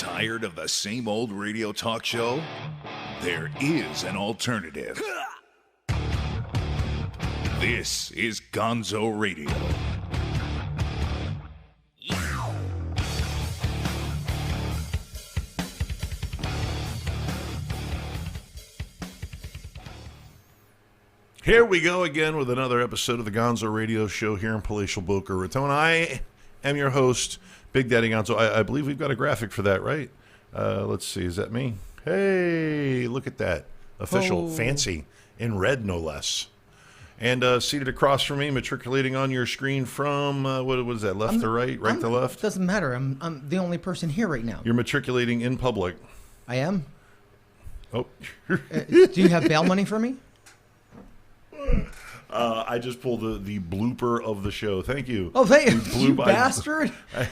Tired of the same old radio talk show? There is an alternative. This is GONZO Radio. Here we go again with another episode of the GONZO Radio Show here in Palatial Boca Raton. I am your host, Big Daddy Gonzo. I believe we've got a graphic for that, right? Let's see. Is that me? Hey, look at that. Official, fancy, in red, no less. And seated across from me, matriculating on your screen from, what is that, left to right, right to left? It doesn't matter. I'm the only person here right now. You're matriculating in public. I am? Oh. Do you have bail money for me? I just pulled the blooper of the show. Thank you. Oh, thank you, you bastard. I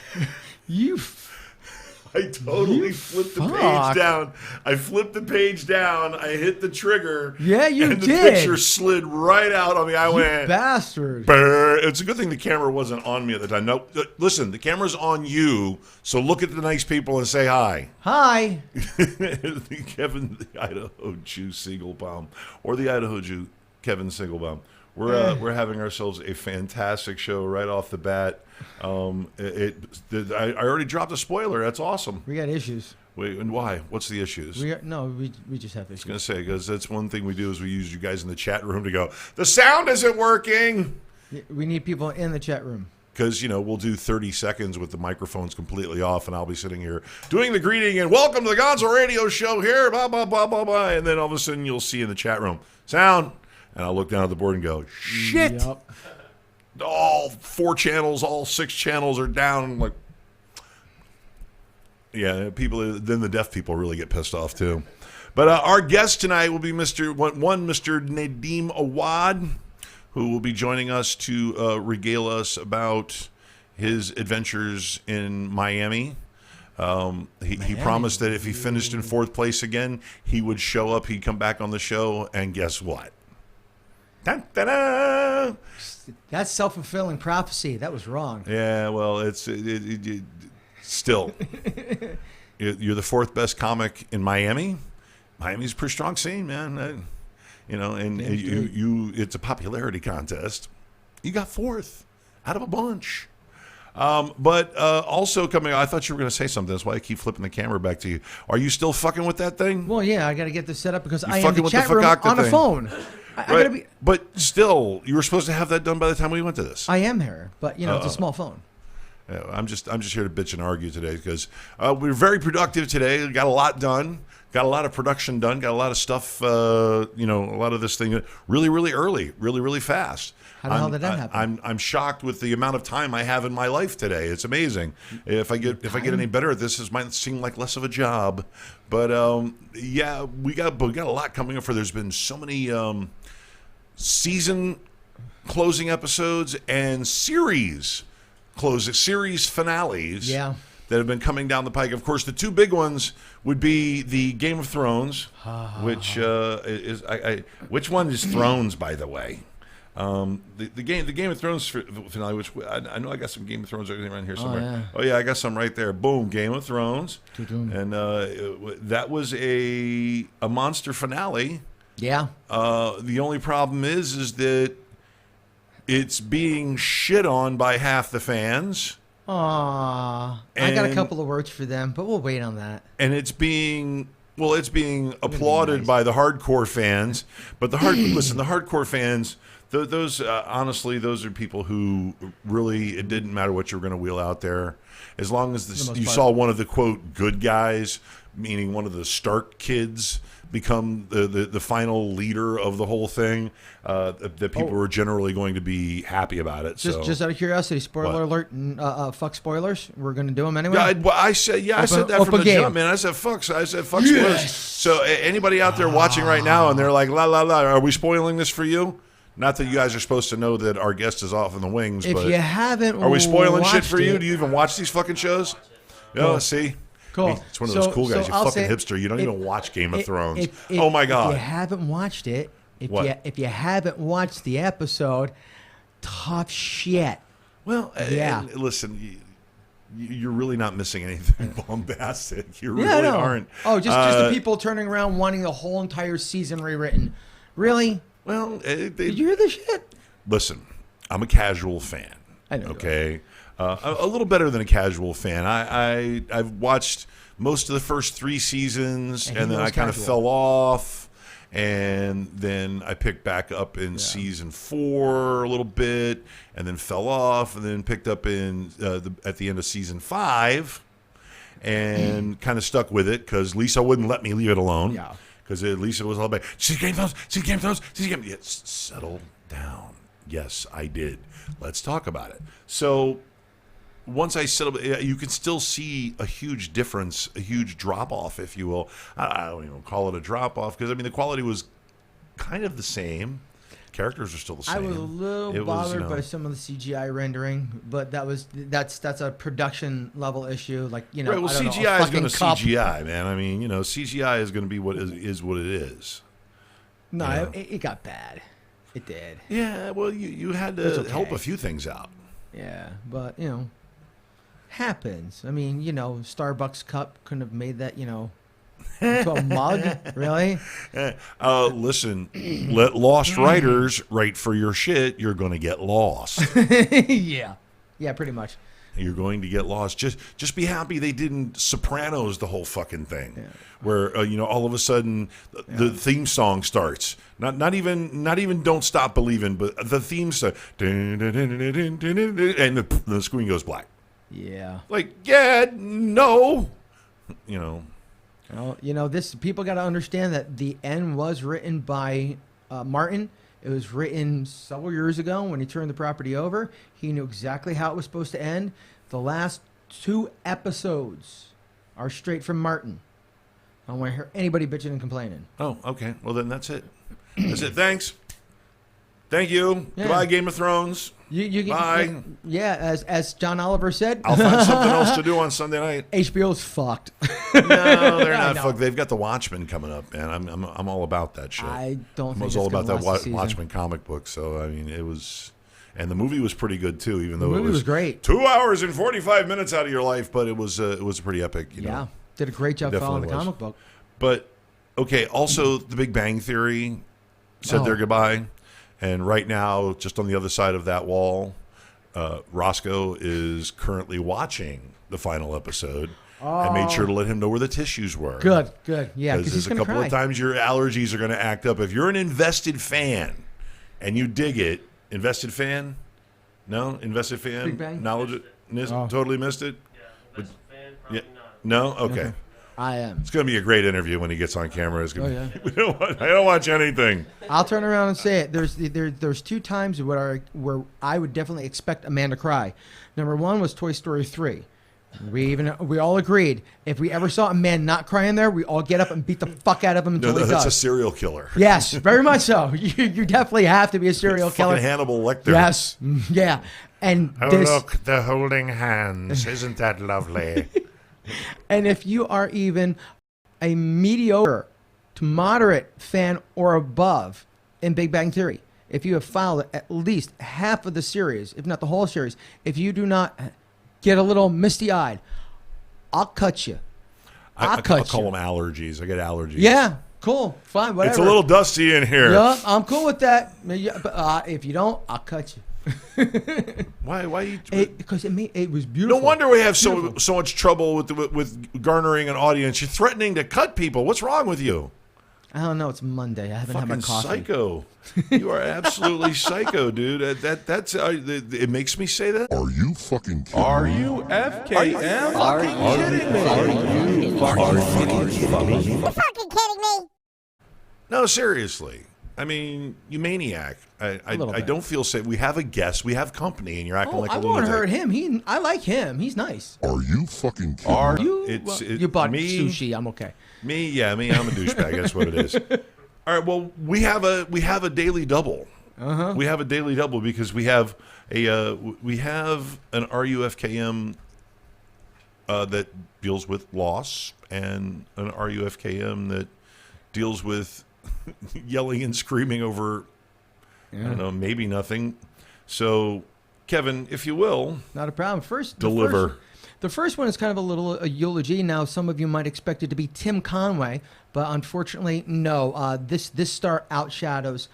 totally flipped the page down. I flipped the page down. I hit the trigger. Yeah, you did. And the picture slid right out on me. I went, bastard. Brr. It's a good thing the camera wasn't on me at the time. No, listen, the camera's on you, so look at the nice people and say hi. Hi. Kevin, the Idaho Jew Siegelbaum, or the Idaho Jew Kevin Siegelbaum. We're having ourselves a fantastic show right off the bat. I already dropped a spoiler. That's awesome. We got issues. Wait, and why? What's the issues? We just have issues. I was going to say, because that's one thing we do is we use you guys in the chat room to go, the sound isn't working. We need people in the chat room. Because, we'll do 30 seconds with the microphones completely off, and I'll be sitting here doing the greeting and welcome to the GONZO Radio Show here, blah, blah, blah, blah, blah. And then all of a sudden you'll see in the chat room, sound. And I'll look down at the board and go, shit. Yep. All 4 channels, all 6 channels are down. I'm like, yeah, then the deaf people really get pissed off too. But our guest tonight will be Mr. Nadeem Awad, who will be joining us to regale us about his adventures in Miami. He promised that if he finished in 4th place again, he would show up. He'd come back on the show, and guess what? Dun, dun, dun. That's self-fulfilling prophecy. That was wrong. Yeah, well, it's still. You're the 4th best comic in Miami. Miami's a pretty strong scene, man. It's a popularity contest. You got 4th out of a bunch. But also coming, I thought you were going to say something. That's why I keep flipping the camera back to you. Are you still fucking with that thing? Well, yeah, I got to get this set up because I am in the chat room on a phone. Right. But still, you were supposed to have that done by the time we went to this. I am here, but it's a small phone. I'm just here to bitch and argue today because we're very productive today. We got a lot done. Got a lot of production done. Got a lot of stuff. A lot of this thing really, really early, really, really fast. How the hell did that happen? I'm shocked with the amount of time I have in my life today. It's amazing. If I get any better at this might seem like less of a job. But we got a lot coming up. There's been so many season closing episodes and series finales. Yeah. That have been coming down the pike. Of course, the 2 big ones would be the Game of Thrones, which which one is Thrones, by the way? The Game of Thrones finale, which I know I got some Game of Thrones around here somewhere. Oh yeah, I got some right there. Boom, Game of Thrones, and that was a monster finale. Yeah. The only problem is that it's being shit on by half the fans. I got a couple of words for them, but we'll wait on that. And it's being applauded by the hardcore fans. But the hardcore fans, those honestly, those are people who really, it didn't matter what you were going to wheel out there. As long as you saw one of the, quote, good guys, meaning one of the Stark kids, become the final leader of the whole thing, that people were generally going to be happy about it. Just out of curiosity, spoiler alert, fuck spoilers. We're going to do them anyway. Yeah, I said that from the jump, man. I said fuck spoilers. So anybody out there watching right now and they're like, la la la, are we spoiling this for you? Not that you guys are supposed to know that our guest is off in the wings. If you haven't, are we spoiling shit for you? Do you even watch these fucking shows? See. Cool. It's one of those cool guys. You're fucking hipster. You don't even watch Game of Thrones. Oh my God. If you haven't watched it, if you haven't watched the episode, tough shit. Well, yeah. Listen, you're really not missing anything bombastic. You really aren't. Oh, just the people turning around wanting the whole entire season rewritten. Really? Well, did you hear this shit? Listen, I'm a casual fan. I know. Okay, a little better than a casual fan. I've watched most of the first 3 seasons, and then I kind of fell off. And then I picked back up in season 4 a little bit, and then fell off, and then picked up in at the end of season 5, and kind of stuck with it because Lisa wouldn't let me leave it alone. Yeah. Because Lisa was all about, see Game of Thrones, see Game of Thrones, see Game of Thrones. Settle down. Yes, I did. Let's talk about it. So once I settled, you can still see a huge difference, a huge drop-off, if you will. I don't even call it a drop-off because, I mean, the quality was kind of the same. Characters are still the same. I was a little bothered by some of the CGI rendering, but that's a production level issue. Like, you know, right, well, CGI is going to CGI, man. I mean, you know, CGI is going to be what is what it is. No, you know? it got bad. It did. Yeah, well, you had to help a few things out. Yeah, but, you know, happens. I mean, you know, Starbucks cup couldn't have made that, you know, into a mug, really? Listen, let lost writers write for your shit. You're going to get lost. Yeah, pretty much. You're going to get lost. Just be happy they didn't Sopranos the whole fucking thing, where you know, all of a sudden the theme song starts. Not even Don't Stop Believing, but the theme song, and the screen goes black. Yeah. Like, no, you know. Well, you know, this people got to understand that the end was written by Martin. It was written several years ago when he turned the property over. He knew exactly how it was supposed to end. The last 2 episodes are straight from Martin. I don't want to hear anybody bitching and complaining. Oh, okay. Well, then that's it. That's it. Thanks. Thank you. Yeah. Goodbye, Game of Thrones. Bye. Yeah, as John Oliver said. I'll find something else to do on Sunday night. HBO's fucked. No, they're not fucked. They've got The Watchmen coming up, man. I'm all about that shit. I don't think I was all about that Watchmen comic book. So I mean, it was, and the movie was pretty good too. Even though the movie was great, 2 hours and 45 minutes out of your life, but it was pretty epic. You know, did a great job following the comic book. But okay, also The Big Bang Theory said their goodbye. And right now, just on the other side of that wall, Roscoe is currently watching the final episode and made sure to let him know where the tissues were. Good. Yeah, because there's a couple of times your allergies are going to act up. If you're an invested fan and you dig it, invested fan? No? Invested fan? Big Bang? Knowledge? Totally missed it? Yeah, invested fan, probably not. No? Okay. I am. It's going to be a great interview when he gets on camera. It's gonna be, I don't watch anything. I'll turn around and say it. There's 2 times where I would definitely expect a man to cry. Number 1 was Toy Story 3. We all agreed if we ever saw a man not cry in there, we all get up and beat the fuck out of him until he does. That's a serial killer. Yes, very much so. You definitely have to be a serial killer. Fucking Hannibal Lecter. Yes, yeah. And look, they're holding hands. Isn't that lovely? And if you are even a mediocre to moderate fan or above in Big Bang Theory, if you have followed at least half of the series, if not the whole series, if you do not get a little misty-eyed, I'll cut you. I'll call them allergies. I get allergies. Yeah, cool, fine, whatever. It's a little dusty in here. Yeah, I'm cool with that. But, if you don't, I'll cut you. Why? Because it was beautiful. No wonder we have so much trouble with garnering an audience. You're threatening to cut people. What's wrong with you? I don't know. It's Monday. I haven't had my coffee. Psycho. You are absolutely psycho, dude. That's it makes me say that. Are you fucking kidding Are me? you FKM? Are you fucking kidding me? No, seriously. I mean, you maniac. I don't feel safe. We have a guest. We have company, and you're acting like a lunatic. I won't hurt him. I like him. He's nice. Are you fucking kidding me? You bought sushi. I'm okay. Me. I'm a douchebag. That's what it is. All right. Well, we have a daily double. We have a daily double because we have an RUFKM that deals with loss and an RUFKM that deals with yelling and screaming over, I don't know, maybe nothing. So, Kevin, if you will, not a problem. First, deliver. The first one is kind of a little eulogy. Now, some of you might expect it to be Tim Conway, but unfortunately, no. This star outshadows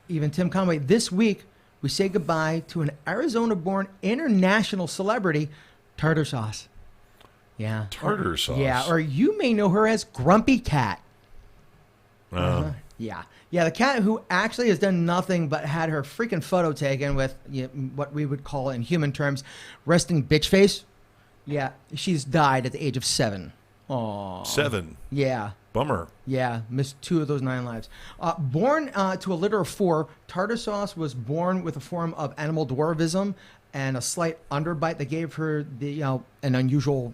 even Tim Conway. This week, we say goodbye to an Arizona-born international celebrity, Tartar Sauce. Yeah. Tartar Sauce. Yeah, or you may know her as Grumpy Cat. Yeah. Yeah, the cat who actually has done nothing but had her freaking photo taken with what we would call in human terms resting bitch face. Yeah, she's died at the age of 7. Aww. 7? Yeah. Bummer. Yeah, missed 2 of those 9 lives. Born to a litter of 4, Tartar Sauce was born with a form of animal dwarvism and a slight underbite that gave her an unusual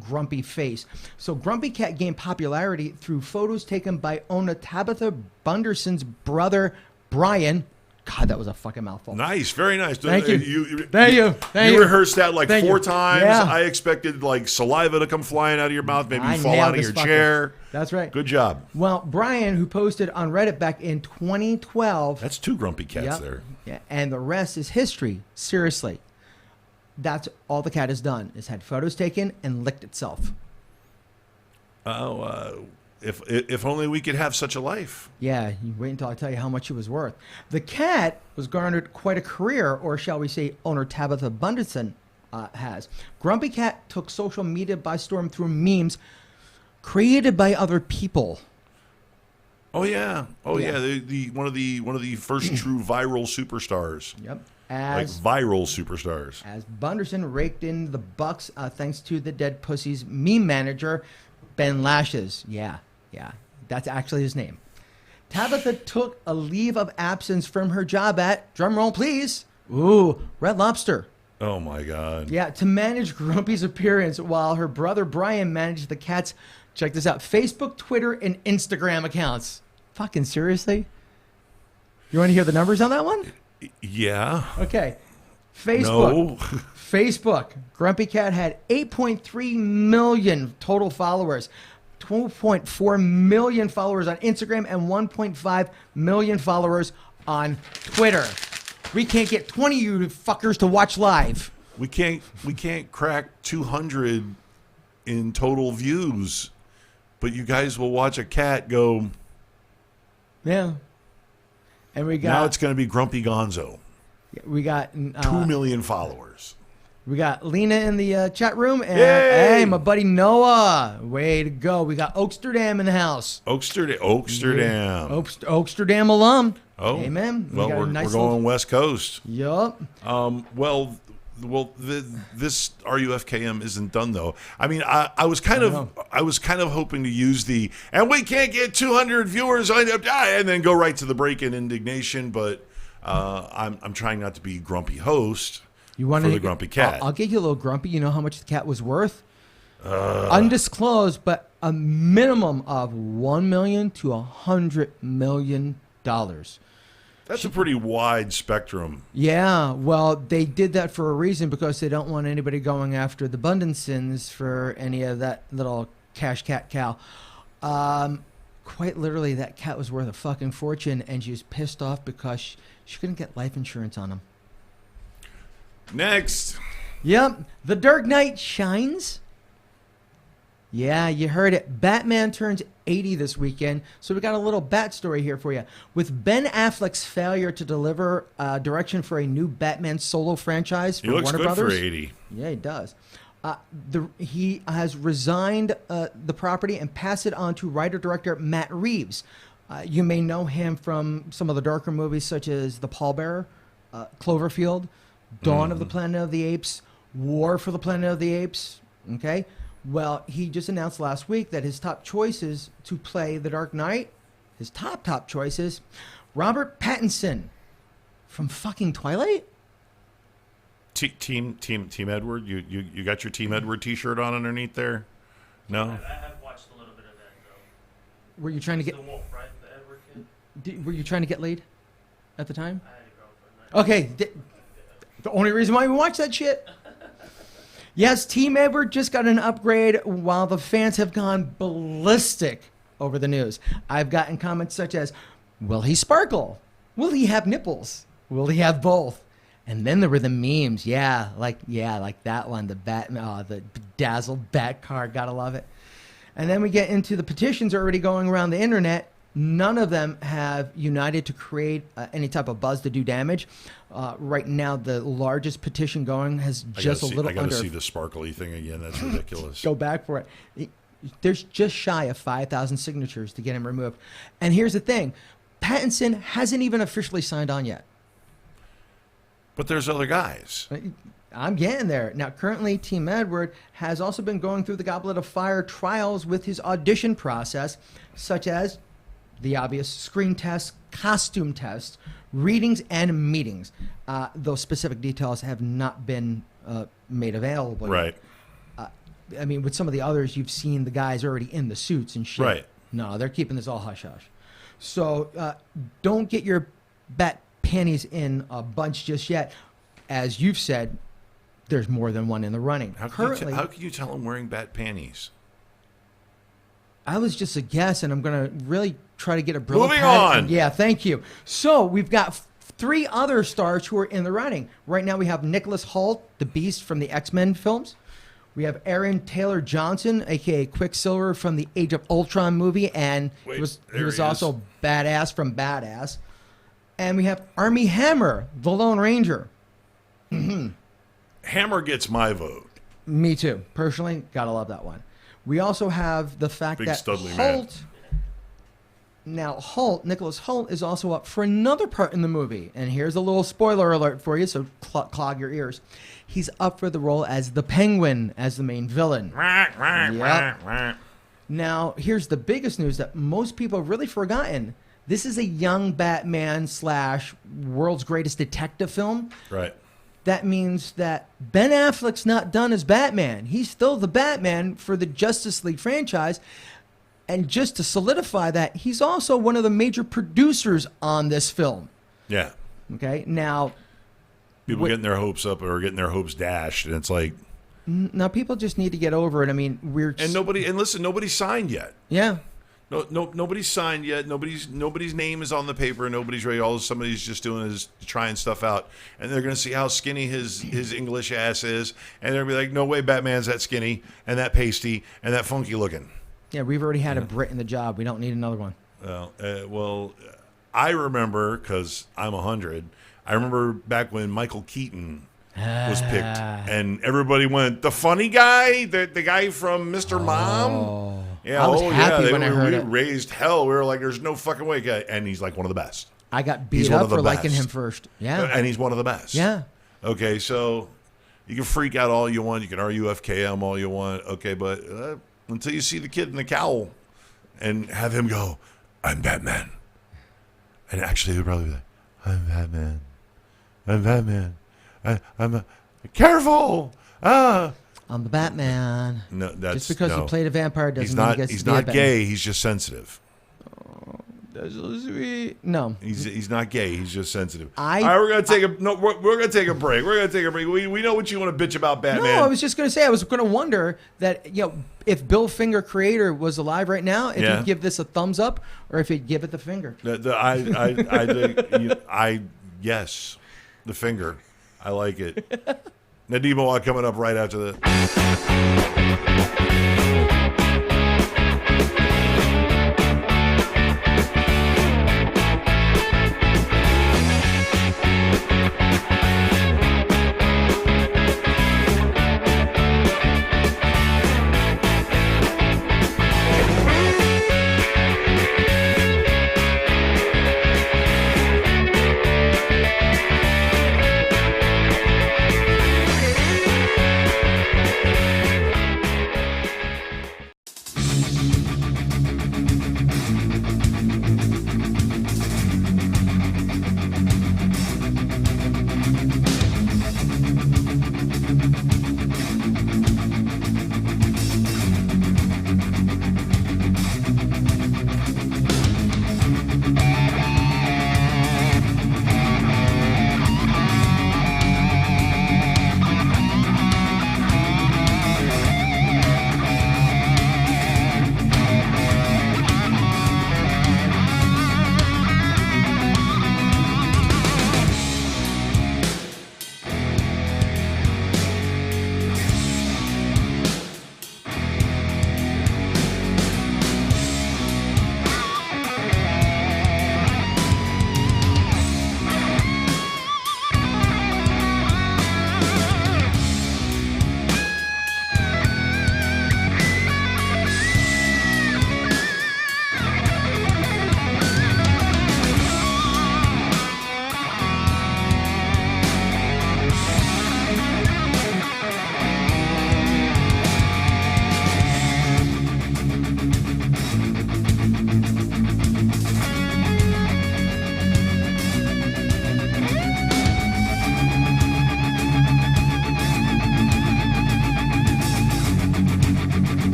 grumpy face. So Grumpy Cat gained popularity through photos taken by owner Tabitha Bunderson's brother, Brian. God, that was a fucking mouthful. Nice, very nice. Thank you. You rehearsed that like 4 times. Yeah. I expected like saliva to come flying out of your mouth, maybe I you fall nailed out of this your fucker. chair. That's right. Good job. Well, Brian, who posted on Reddit back in 2012. That's 2 grumpy cats Yep. there. Yeah, and the rest is history. Seriously. That's all the cat has done, is had photos taken and licked itself. If only we could have such a life. Yeah, you wait until I tell you how much it was worth. The cat was garnered quite a career, or shall we say owner Tabitha Bunderson has. Grumpy Cat took social media by storm through memes created by other people. Oh yeah. Yeah. The one of the first true viral superstars. Yep. Like viral superstars. As Bunderson raked in the bucks thanks to the Dead Pussies meme manager, Ben Lashes. Yeah, that's actually his name. Tabitha took a leave of absence from her job at, drumroll please, Red Lobster. Oh my God. Yeah, to manage Grumpy's appearance while her brother Brian managed the cat's, check this out, Facebook, Twitter, and Instagram accounts. Fucking seriously? You want to hear the numbers on that one? Yeah. Okay. Facebook. No. Facebook. Grumpy Cat had 8.3 million total followers, 2.4 million followers on Instagram, and 1.5 million followers on Twitter. We can't get 20 of you fuckers to watch live. We can't crack 200 in total views, but you guys will watch a cat go. Yeah. And we got Now it's going to be Grumpy Gonzo. 2 million followers. We got Lena in the chat room, and Yay! hey, my buddy Noah, way to go. We got Oaksterdam in the house. Oaksterdam. Oaksterdam alum. Oh, amen. Well, we're going West Coast. Yup. This RUFKM isn't done though. I mean, I was kind of hoping to use and we can't get 200 viewers and then go right to the break-in indignation, but I'm trying not to be grumpy host for the grumpy cat. I'll get you a little grumpy. You know how much the cat was worth? Undisclosed, but a minimum of $1 million to $100 million. That's a pretty wide spectrum. Yeah, well, they did that for a reason because they don't want anybody going after the Bundensons for any of that little cash cat cow. Quite literally, that cat was worth a fucking fortune, and she was pissed off because she couldn't get life insurance on him. Next. Yep, The Dark Knight shines. Yeah, you heard it. Batman turns 80 this weekend, so we got a little bat story here for you. With Ben Affleck's failure to deliver direction for a new Batman solo franchise for He looks Warner good Brothers. for 80. Yeah, he does. He has resigned the property and passed it on to writer-director Matt Reeves. You may know him from some of the darker movies such as The Pallbearer, Cloverfield, Dawn of the Planet of the Apes, War for the Planet of the Apes. Okay? Well, he just announced last week that his top choices to play The Dark Knight, his top choices, Robert Pattinson from fucking Twilight. Team Edward, you got your Team Edward T-shirt on underneath there? No. I have watched a little bit of that though. Were you trying to get? The Wolf, right? The Edward kid. Were you trying to get laid at the time? I had a girlfriend. Okay. The only reason why we watch that shit. Yes, Team Edward just got an upgrade while the fans have gone ballistic over the news. I've gotten comments such as, will he sparkle? Will he have nipples? Will he have both? And then there were the memes, like that one, the bedazzled bat card, gotta love it. And then we get into the petitions already going around the internet. None of them have united to create any type of buzz to do damage. Right now, the largest petition going has just a little I gotta under. see the sparkly thing again. That's ridiculous. Go back for it. There's just shy of 5,000 signatures to get him removed. And here's the thing: Pattinson hasn't even officially signed on yet. But there's other guys. I'm getting there. Now, currently, Team Edward has also been going through the Goblet of Fire trials with his audition process, such as the obvious screen tests, costume tests, readings, and meetings. Those specific details have not been made available Right. yet. I mean, with some of the others, you've seen the guys already in the suits and shit. Right. No, they're keeping this all hush-hush. So don't get your bat panties in a bunch just yet. As you've said, there's more than one in the running. How Currently, can you tell I'm wearing bat panties? I was just a guess, and I'm going to really try to get a brilliant. Moving on. Yeah, thank you. So we've got three other stars who are in the running. Right now we have Nicholas Hoult, the Beast from the X-Men films. We have Aaron Taylor Johnson, a.k.a. Quicksilver from the Age of Ultron movie, and Wait, he was there he also is. Badass from Badass. And we have Armie Hammer, the Lone Ranger. Hammer gets my vote. Me too. Personally, gotta love that one. We also have the fact Big that studly man. Holt. Now, Nicholas Hoult is also up for another part in the movie. And here's a little spoiler alert for you, so clog your ears. He's up for the role as the Penguin, as the main villain. Yep. Now, here's the biggest news that most people have really forgotten. This is a young Batman / world's greatest detective film. Right. That means that Ben Affleck's not done as Batman. He's still the Batman for the Justice League franchise. And just to solidify that, he's also one of the major producers on this film. Yeah. Okay, now... People getting their hopes up or getting their hopes dashed, and it's like... Now, people just need to get over it. I mean, Listen, nobody's signed yet. Yeah. Nobody's signed yet. Nobody's name is on the paper. Nobody's ready. All somebody's just doing is trying stuff out, and they're going to see how skinny his English ass is, and they're going to be like, "No way, Batman's that skinny and that pasty and that funky looking." Yeah, we've already had a Brit in the job. We don't need another one. Well, I remember because I'm 100. I remember back when Michael Keaton was picked, and everybody went, "The funny guy, the guy from Mr. Mom." Yeah, I was happy when I heard we it. raised hell. We were like, "There's no fucking way," and he's like one of the best. I got He's beat one up of the for liking best. him first. Yeah. And he's one of the best. Yeah. Okay, so you can freak out all you want. You can RUFKM all you want. Okay, but until you see the kid in the cowl and have him go, "I'm Batman," and actually he'll probably be like, "I'm Batman. I'm Batman. I'm careful." I'm the Batman. No, that's Just because no. you played a vampire doesn't He's mean not. he gets He's to be a not Batman. gay. He's just sensitive. That's so sweet. No. He's not gay. He's just sensitive. We're gonna take a We're gonna take a break. We're gonna take a break. We know what you want to bitch about, Batman. No, I was just going to say, I was going to wonder that, if Bill Finger Creator was alive right now, if Yeah. he'd give this a thumbs up or if he'd give it the finger. Yes, the finger. I like it. Nadeem Awad coming up right after the.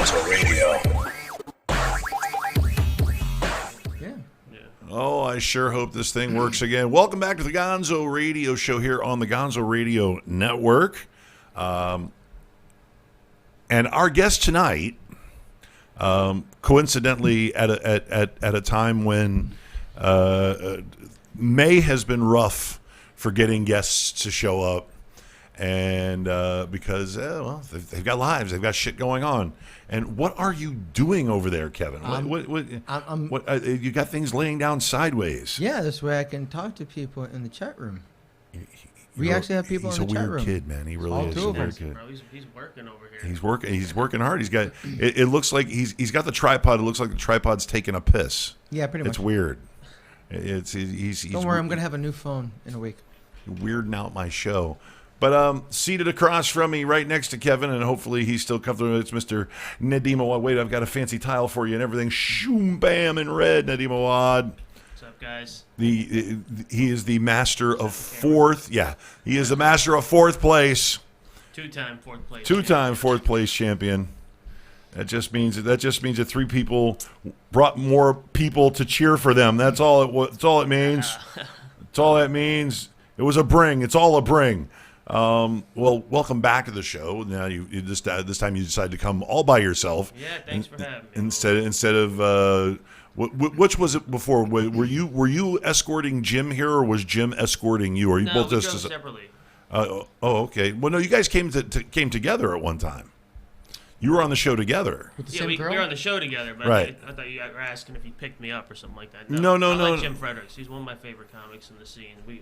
Gonzo Radio. Yeah. Oh, I sure hope this thing works again. Welcome back to the Gonzo Radio Show here on the Gonzo Radio Network. And our guest tonight, coincidentally, at a time when May has been rough for getting guests to show up, and because well, they've got lives, they've got shit going on. And what are you doing over there, Kevin? What you got things laying down sideways? Yeah, this way I can talk to people in the chat room. We actually have people in the chat room. He's a weird kid, man. He really All is. two of He's a us. weird kid. Bro, he's working over here. He's working hard. He's got. It looks like he's got the tripod. It looks like the tripod's taking a piss. Yeah, pretty much. It's weird. He's Don't worry, I'm going to have a new phone in a week. weirding out my show. But seated across from me, right next to Kevin, and hopefully he's still comfortable, it's Mr. Nadeem Awad. Wait, I've got a fancy tile for you and everything. Shoom, bam, in red, Nadeem Awad. What's up, guys? He is the master of fourth. Yeah, he is the master of fourth place. Two-time fourth place. Two-time fourth place champion. That just means that three people brought more people to cheer for them. That's all it. That's all it means. That's all that means. It was a bring. It's all a bring. Well, welcome back to the show. Now this time you decided to come all by yourself. Yeah, thanks for having me. Instead of which was it before? Were you escorting Jim here, or was Jim escorting you? Or you No, both we just drove separately. okay. Well, no, you guys came together at one time. You were on the show together. With the Yeah, same we girl? were on the show together, but Right. I thought you were asking if he picked me up or something like that. No. I like Jim Fredericks. He's one of my favorite comics in the scene. We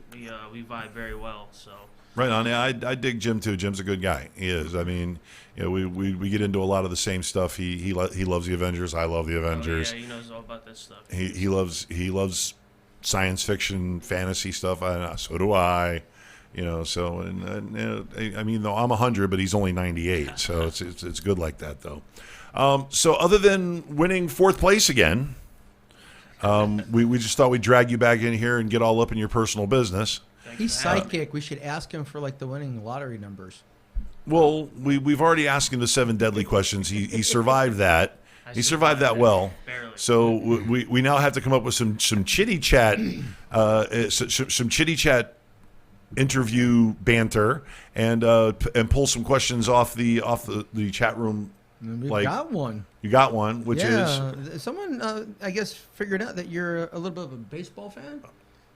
vibe very well. So Right on. Yeah, I dig Jim too. Jim's a good guy. He is. I mean, you know, we get into a lot of the same stuff. He loves the Avengers. I love the Avengers. Oh, yeah, he knows all about that stuff. He loves science fiction, fantasy stuff. So do I. You know. So I mean, though I'm 100, but he's only 98. So it's good like that though. So other than winning fourth place again, we just thought we'd drag you back in here and get all up in your personal business. He's psychic. We should ask him for like the winning lottery numbers. Well, we've already asked him the 7 deadly questions. He survived that. He survived that well. Barely. So we now have to come up with some chitty chat, some chitty chat interview banter, and Mm-hmm. pull some questions off the chat room. We've Like- got one. You got one, which is is someone I guess figured out that you're a little bit of a baseball fan.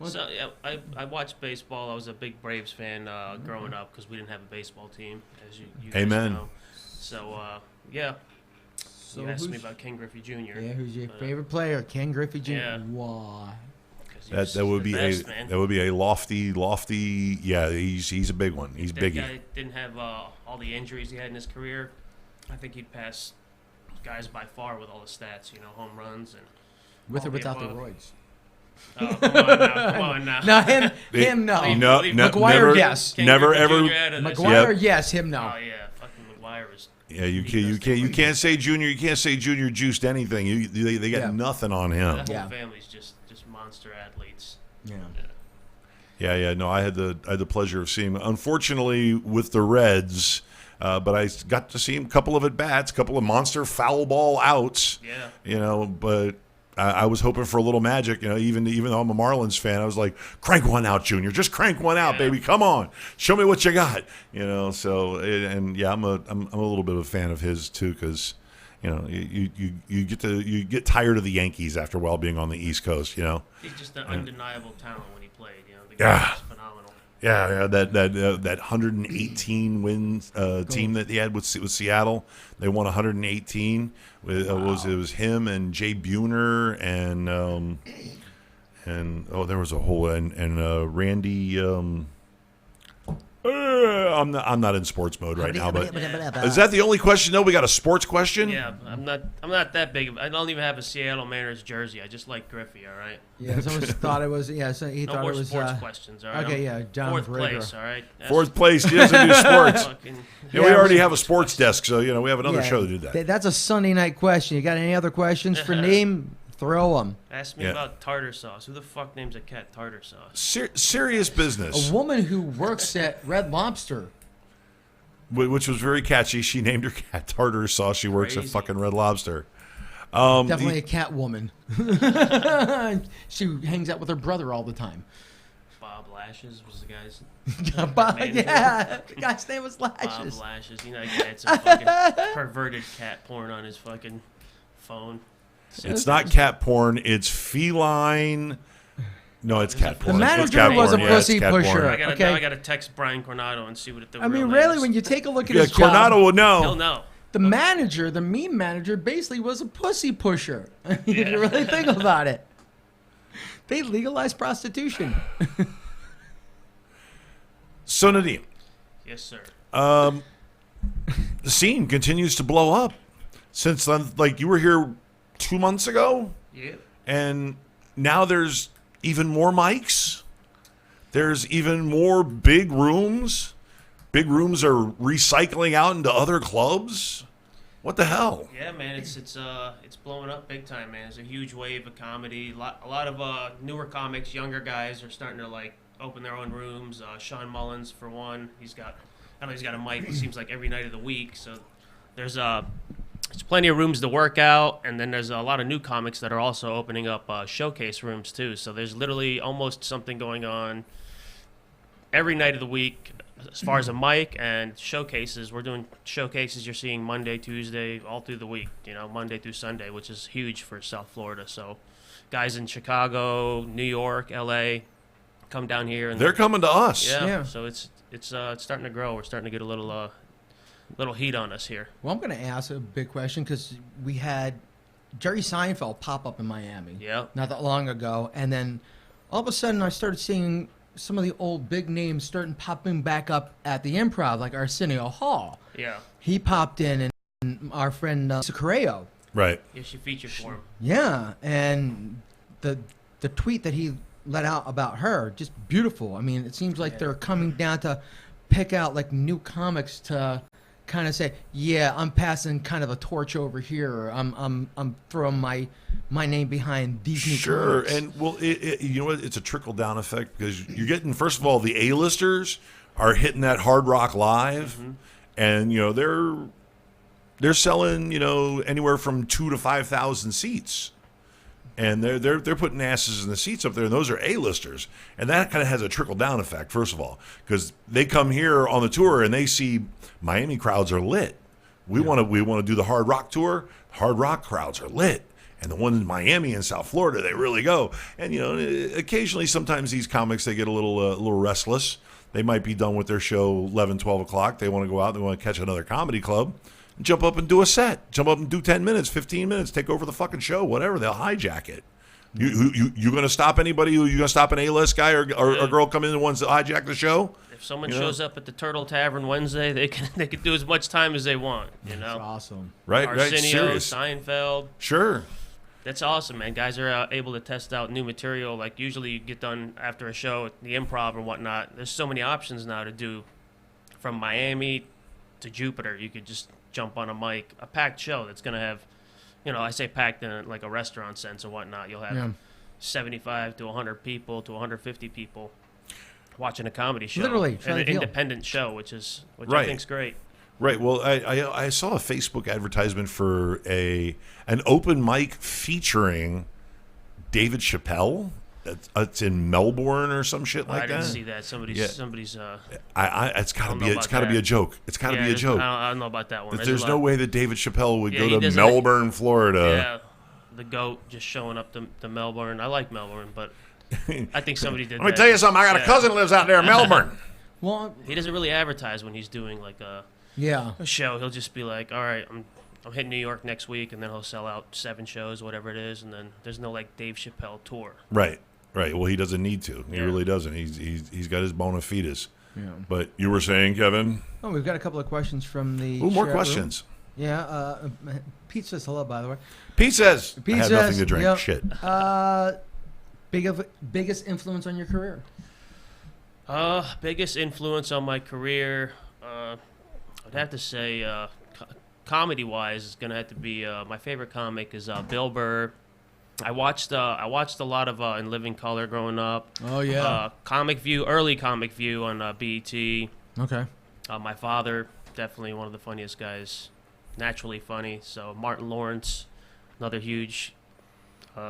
So yeah, I watched baseball. I was a big Braves fan growing up because we didn't have a baseball team, as you guys Amen. know. So yeah, So you asked me who's- about Ken Griffey Jr. Yeah, who's your But, favorite player? Ken Griffey Jr. Yeah. Why? 'cause he was that would the be best, man. that would be a lofty. Yeah, he's a big one. He's If biggie. that guy didn't have all the injuries he had in his career, I think he'd pass guys by far with all the stats. You know, home runs and With all or the without the above. roids? Oh, come on now. No, him no. No, Leave McGuire, never, yes. Ken never Griffey ever. Jr. out of this. McGuire, yes. Him no. Oh yeah, fucking McGuire is. Yeah, you He can't say junior. You can't say junior juiced anything. They got Yeah. nothing on him. That whole Yeah. family's just monster athletes. Yeah. Yeah. No, I had the pleasure of seeing him. Unfortunately, with the Reds, but I got to see him a couple of at bats, a couple of monster foul ball outs. Yeah. You know, but I was hoping for a little magic. You know, even though I'm a Marlins fan, I was like, crank one out, Junior. Just crank one out, Yeah. baby. Come on, show me what you got. You know. So and yeah, I'm a little bit of a fan of his too, because you know you get tired of the Yankees after a while being on the East Coast. You know. He's just an undeniable talent when he played. You know, the Yeah. guy was phenomenal. Yeah, that 118 win team that he had with Seattle, they won 118. It was him and Jay Buhner and there was a whole and Randy. I'm not in sports mode right now, but is that the only question? No, we got a sports question. Yeah, I'm not that big. I don't even have a Seattle Mariners jersey. I just like Griffey. All right. Yeah, someone thought it was. Yeah, so he No thought more it was. sports questions. All right. okay, I'm yeah, John fourth Vergara. place. All right. That's Fourth place. He doesn't do sports. fucking- Yeah, we Yeah, already it was- have a sports desk, so we have another Yeah, show to do that. That's a Sunday night question. You got any other questions for Nadeem? Throw them. Ask me Yeah. about tartar sauce. Who the fuck names a cat tartar sauce? Serious business. A woman who works at Red Lobster. which was very catchy. She named her cat Tartar Sauce. She works at Crazy. fucking Red Lobster. Definitely a cat woman. She hangs out with her brother all the time. Bob Lashes was the guy's. Yeah, the guy's name was Bob Lashes. Lashes. You know, he had some fucking perverted cat porn on his fucking phone. It's not cat porn. It's feline. No, it's cat porn. The It's manager cat was porn. a Yeah, it's pussy cat pusher. porn. I gotta text Brian Coronado and see what the I mean, real name really, is. when you take a look at Yeah, his job, Coronado will know. He'll know. the manager, the meme manager, basically was a pussy pusher. If you really think about it. They legalized prostitution. So, Nadeem, Yes, sir. the scene continues to blow up. Since then, like, you were here 2 months ago, Yeah. and now there's even more mics. There's even more big rooms. Big rooms are recycling out into other clubs. What the hell? Yeah, man, it's blowing up big time, man. It's a huge wave of comedy. A lot of newer comics, younger guys are starting to like open their own rooms. Sean Mullins, for one, he's got a mic. It seems like every night of the week. So there's plenty of rooms to work out, and then there's a lot of new comics that are also opening up showcase rooms too. So there's literally almost something going on every night of the week. As far as a mic and showcases, we're doing showcases you're seeing Monday, Tuesday, all through the week, Monday through Sunday, which is huge for South Florida. So guys in Chicago, New York, LA come down here. And They're coming to us. Yeah. So it's starting to grow. We're starting to get a little heat on us here. Well, I'm going to ask a big question because we had Jerry Seinfeld pop up in Miami Yeah. not that long ago. And then all of a sudden I started seeing some of the old big names starting popping back up at the Improv, like Arsenio Hall. Yeah. He popped in, and our friend Correo. Right. Yeah, she featured for him. Yeah, and the tweet that he let out about her, just beautiful. I mean, it seems like they're coming down to pick out like new comics to kind of say, yeah, I'm passing kind of a torch over here. Or I'm throwing my name behind these new Sure, comics. and well, you know what? It's a trickle down effect because you're getting, first of all, the A-listers are hitting that Hard Rock Live, and they're selling anywhere from 2,000 to 5,000 seats, and they're putting asses in the seats up there, and those are A-listers, and that kind of has a trickle down effect. First of all, because they come here on the tour and they see Miami crowds are lit. We want to do the Hard Rock tour. Hard Rock crowds are lit. And the ones in Miami and South Florida, they really go. And occasionally, sometimes these comics, they get a little restless. They might be done with their show 11, 12 o'clock. They want to go out. They want to catch another comedy club, and jump up and do a set. Jump up and do 10 minutes, 15 minutes, take over the fucking show, whatever. They'll hijack it. You going to stop anybody? You going to stop an A-list guy or a girl come in and wants to hijack the show? If someone shows up at the Turtle Tavern Wednesday, they can do as much time as they want. That's awesome. Right, Arsenio, serious. Seinfeld. Sure. That's awesome, man. Guys are able to test out new material. Like usually you get done after a show at the Improv or whatnot. There's so many options now to do from Miami to Jupiter. You could just jump on a mic, a packed show that's going to have, I say packed in like a restaurant sense or whatnot. You'll have 75 to 100 people to 150 people watching a comedy show. Literally, and an independent show, which Right. I think's great. Right. Well, I saw a Facebook advertisement for an open mic featuring David Chappelle. It's in Melbourne or some shit like I that. didn't see that. Somebody's. It's got to be. It's got to be a joke. It's got to be a joke. I don't know about that one. There's no way that David Chappelle would go he to doesn't- Melbourne, Florida. Yeah, the goat just showing up to Melbourne. I like Melbourne, but I think somebody did. Let me tell you something. I got a cousin who lives out there in Melbourne. Well, He doesn't really advertise when he's doing like a show. He'll just be like, "All right, I'm hitting New York next week," and then he'll sell out 7 shows, whatever it is, and then there's no like Dave Chappelle tour. Right. Well, he doesn't need to. He Yeah. really doesn't. He's got his bona fides. Yeah. But you were saying, Kevin? Oh, we've got a couple of questions from the Ooh, more chat room. questions. Yeah. Pete says hello, by the way. Pete says, Pete I had says, nothing to drink. yep. Shit. Biggest influence on your career? Biggest influence on my career, I'd have to say, comedy-wise, is gonna have to be my favorite comic is Bill Burr. I watched a lot of In Living Color growing up. Oh yeah. Comic View, early Comic View on BET. Okay. My father definitely one of the funniest guys, naturally funny. So Martin Lawrence, another huge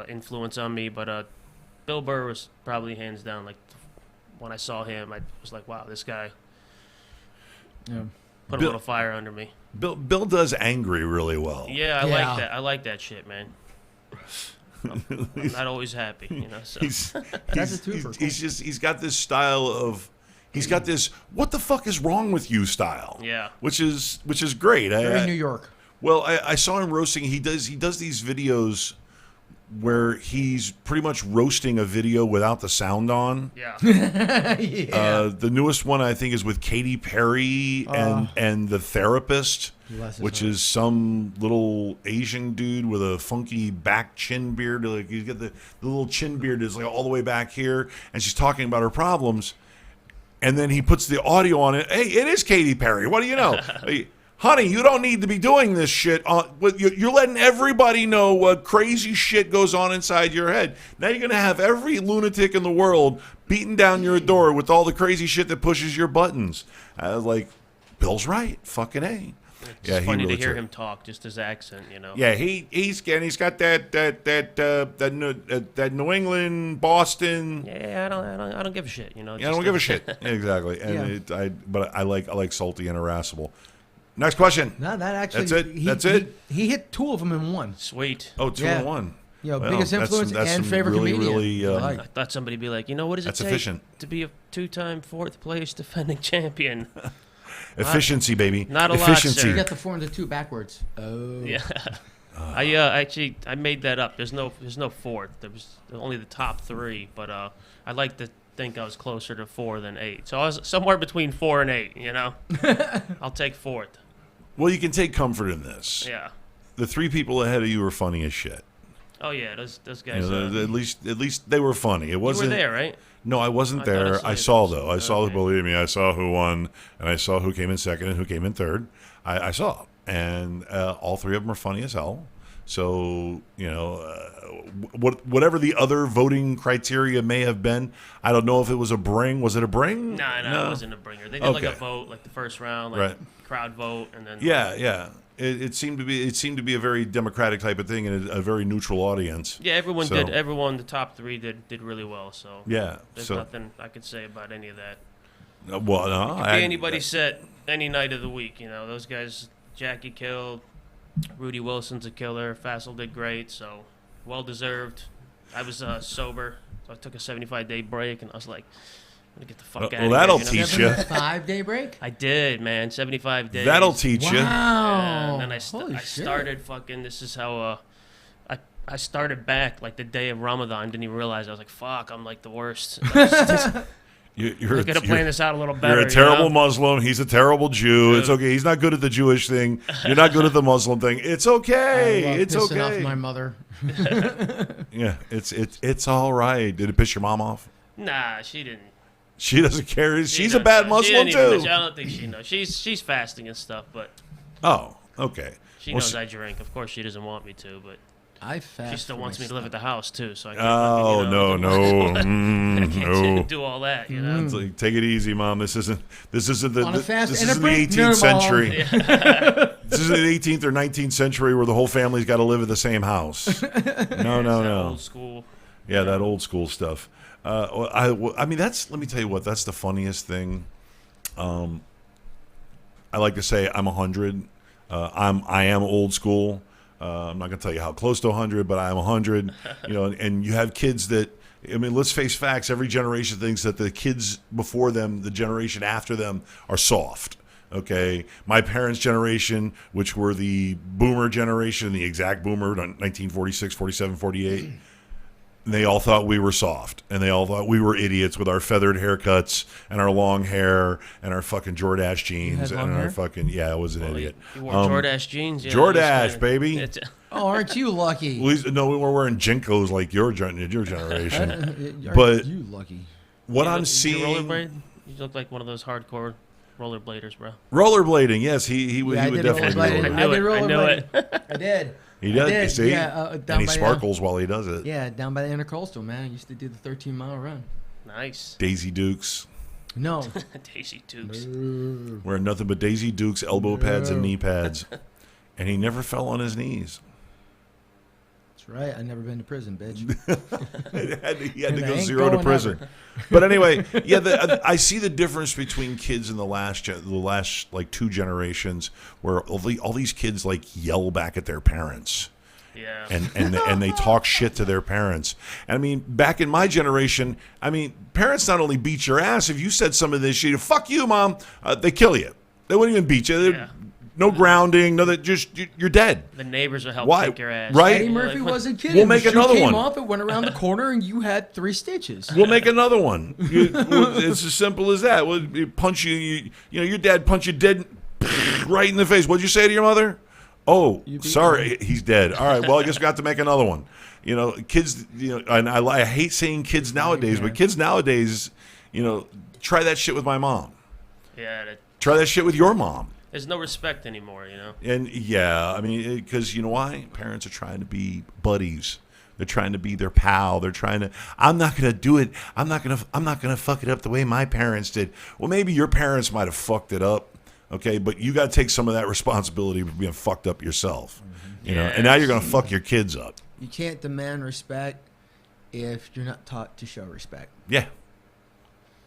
influence on me. But Bill Burr was probably hands down. Like when I saw him, I was like, wow, this guy put a little fire under me. Bill does angry really well. Yeah, I like that. I like that shit, man. I'm not always happy, you know. So. He's got this style of. He's got this "what the fuck is wrong with you" style. Yeah. Which is great. Very New York. Well, I saw him roasting. He does these videos where he's pretty much roasting a video without the sound on. Yeah. The newest one I think is with Katy Perry and the therapist, which is some little Asian dude with a funky back chin beard. Like he's got the little chin beard is like all the way back here, and she's talking about her problems. And then he puts the audio on it. Hey, it is Katy Perry. What do you know? Hey, honey, you don't need to be doing this shit. You're letting everybody know what crazy shit goes on inside your head. Now you're going to have every lunatic in the world beating down your door with all the crazy shit that pushes your buttons. I was like, Bill's right. Fucking A. It's funny to hear him talk, just his accent, you know. Yeah, he's got that New England, Boston. Yeah, I don't give a shit, you know. Yeah, I don't give a shit. Exactly. And but I like salty and irascible. Next question. No, that actually. That's it. He hit 2 of them in one. Sweet. Oh, 2 in 1. You know, biggest influence and favorite really, comedian. Really, I thought somebody'd be like, you know, what does it take efficient. to be a 2-time 4th place defending champion? Efficiency, baby. Not a Efficiency. lot, sir. You got the 4 and the 2 backwards. Oh. Yeah. I made that up. There's no 4th. There was only the top 3, but I like to think I was closer to 4 than 8. So I was somewhere between 4 and 8, you know. I'll take 4th. Well, you can take comfort in this. Yeah. The 3 people ahead of you were funny as shit. Oh yeah, those guys. At least they were funny. It wasn't. You were there, right? No, I wasn't there. I saw though. I saw. Believe me, I saw who won, and I saw who came in second and who came in third. I saw, and all 3 of them are funny as hell. So you know, whatever the other voting criteria may have been, I don't know if it was a bring. Was it a bring? No, it wasn't a bringer. They did like a vote, like the first round, like crowd vote, and then yeah. It seemed to be a very democratic type of thing and a very neutral audience. Yeah, everyone did. Everyone, the top 3 did really well. So yeah, there's nothing I could say about any of that. Well, no, it could be anybody's set any night of the week. You know, those guys. Jackie killed. Rudy Wilson's a killer. Fassel did great. So well deserved. I was sober, so I took a 75-day break, and I was like, I'm gonna get the fuck out of here. Well, that'll teach you. 5-day break? I did, man. 75 days. That'll teach you. Wow. And then I started fucking. This is how I started back like the day of Ramadan. Didn't even realize I was like, fuck. I'm like the worst. You're gonna plan this out a little better. You're a terrible Muslim. He's a terrible Jew. Dude. It's okay. He's not good at the Jewish thing. You're not good at the Muslim thing. It's okay. It's pissing okay. off my mother. Yeah, it's all right. Did it piss your mom off? Nah, she didn't. She doesn't care. She's a bad Muslim too. I don't think she knows. She's fasting and stuff, but oh, okay. She knows I drink. Of course, she doesn't want me to, but I fast. she still wants me to live at the house too. So I can't. No. I can't do all that. You know. It's like, take it easy, Mom. This isn't the 18th No, century. This isn't the 18th or 19th century where the whole family's got to live at the same house. No. Old school. Yeah, that old school stuff. I mean, let me tell you what, that's the funniest thing. I like to say I'm 100. I am old school. I'm not going to tell you how close to 100, but I am 100. You know, and you have kids that, I mean, let's face facts. Every generation thinks that the kids before them, the generation after them, are soft. Okay, my parents' generation, which were the boomer generation, the exact boomer, 1946, 47, 48. They all thought we were soft, and they all thought we were idiots with our feathered haircuts and our long hair and our fucking Jordache jeans and our fucking I was an idiot. You wore Jordache jeans, yeah, Jordache, baby. Oh, aren't you lucky? No, we were wearing Jinkos like your generation. Aren't But you lucky? What I'm seeing, rollerblade? You look like one of those hardcore rollerbladers, bro. Rollerblading, yes, he would definitely be I knew it. I did. He does, you see? Yeah, and he sparkles while he does it. Yeah, down by the intercoastal, man. I used to do the 13-mile run. Nice. Daisy Dukes. No. Daisy Dukes. Wearing nothing but Daisy Dukes, elbow pads, and knee pads. And he never fell on his knees. That's right. I've never been to prison, bitch. He had to And I go ain't 0 to going prison. ever. But anyway, yeah, I see the difference between kids in the last like 2 generations, where all these kids like yell back at their parents. Yeah. And they talk shit to their parents. And I mean, back in my generation, I mean, parents not only beat your ass if you said some of this shit. Fuck you, mom. They kill you. They wouldn't even beat you. Yeah. No grounding. No, that just you're dead. The neighbors will help Why? kick your ass. Right? Eddie You're Murphy like, wasn't kidding. We'll make The shoe another came one. off, it went around the corner, and you had 3 stitches. We'll make another one. It's as simple as that. You punch you. You know, your dad punch you dead right in the face. What'd you say to your mother? Oh, sorry, he's dead. All right, well, I guess we got to make another one. You know, kids. You know, and I hate saying kids nowadays, but kids nowadays, you know, try that shit with my mom. Yeah. Try that shit with your mom. There's no respect anymore, you know? And yeah, I mean, because you know why? Parents are trying to be buddies. They're trying to be their pal. They're trying to. I'm not going to do it. I'm not going to fuck it up the way my parents did. Well, maybe your parents might have fucked it up, okay? But you got to take some of that responsibility for being fucked up yourself, you know. And now you're going to fuck your kids up. You can't demand respect if you're not taught to show respect. Yeah,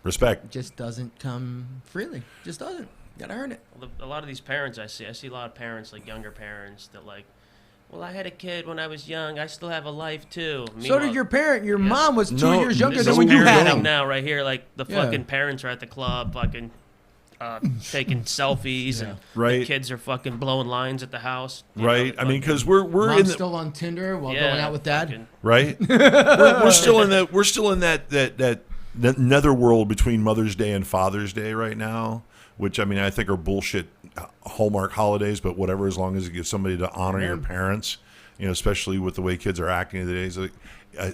respect. It just doesn't come freely. Just doesn't. You gotta earn it. A lot of these parents I see a lot of parents, like younger parents, that like, well, I had a kid when I was young. I still have a life, too. So did your parent. Your mom was 2 No, years younger this than is when you weird. had Parenting him. now, right here, like the Yeah. fucking parents are at the club, fucking taking selfies, and Right. the kids are fucking blowing lines at the house. you Right. know, I mean, fucking- because we're Mom's in the, still on Tinder while yeah, going out with dad. fucking- right. we're still in that netherworld between Mother's Day and Father's Day right now, which I mean I think are bullshit Hallmark holidays, but whatever, as long as it gives somebody to honor your parents, you know, especially with the way kids are acting these days.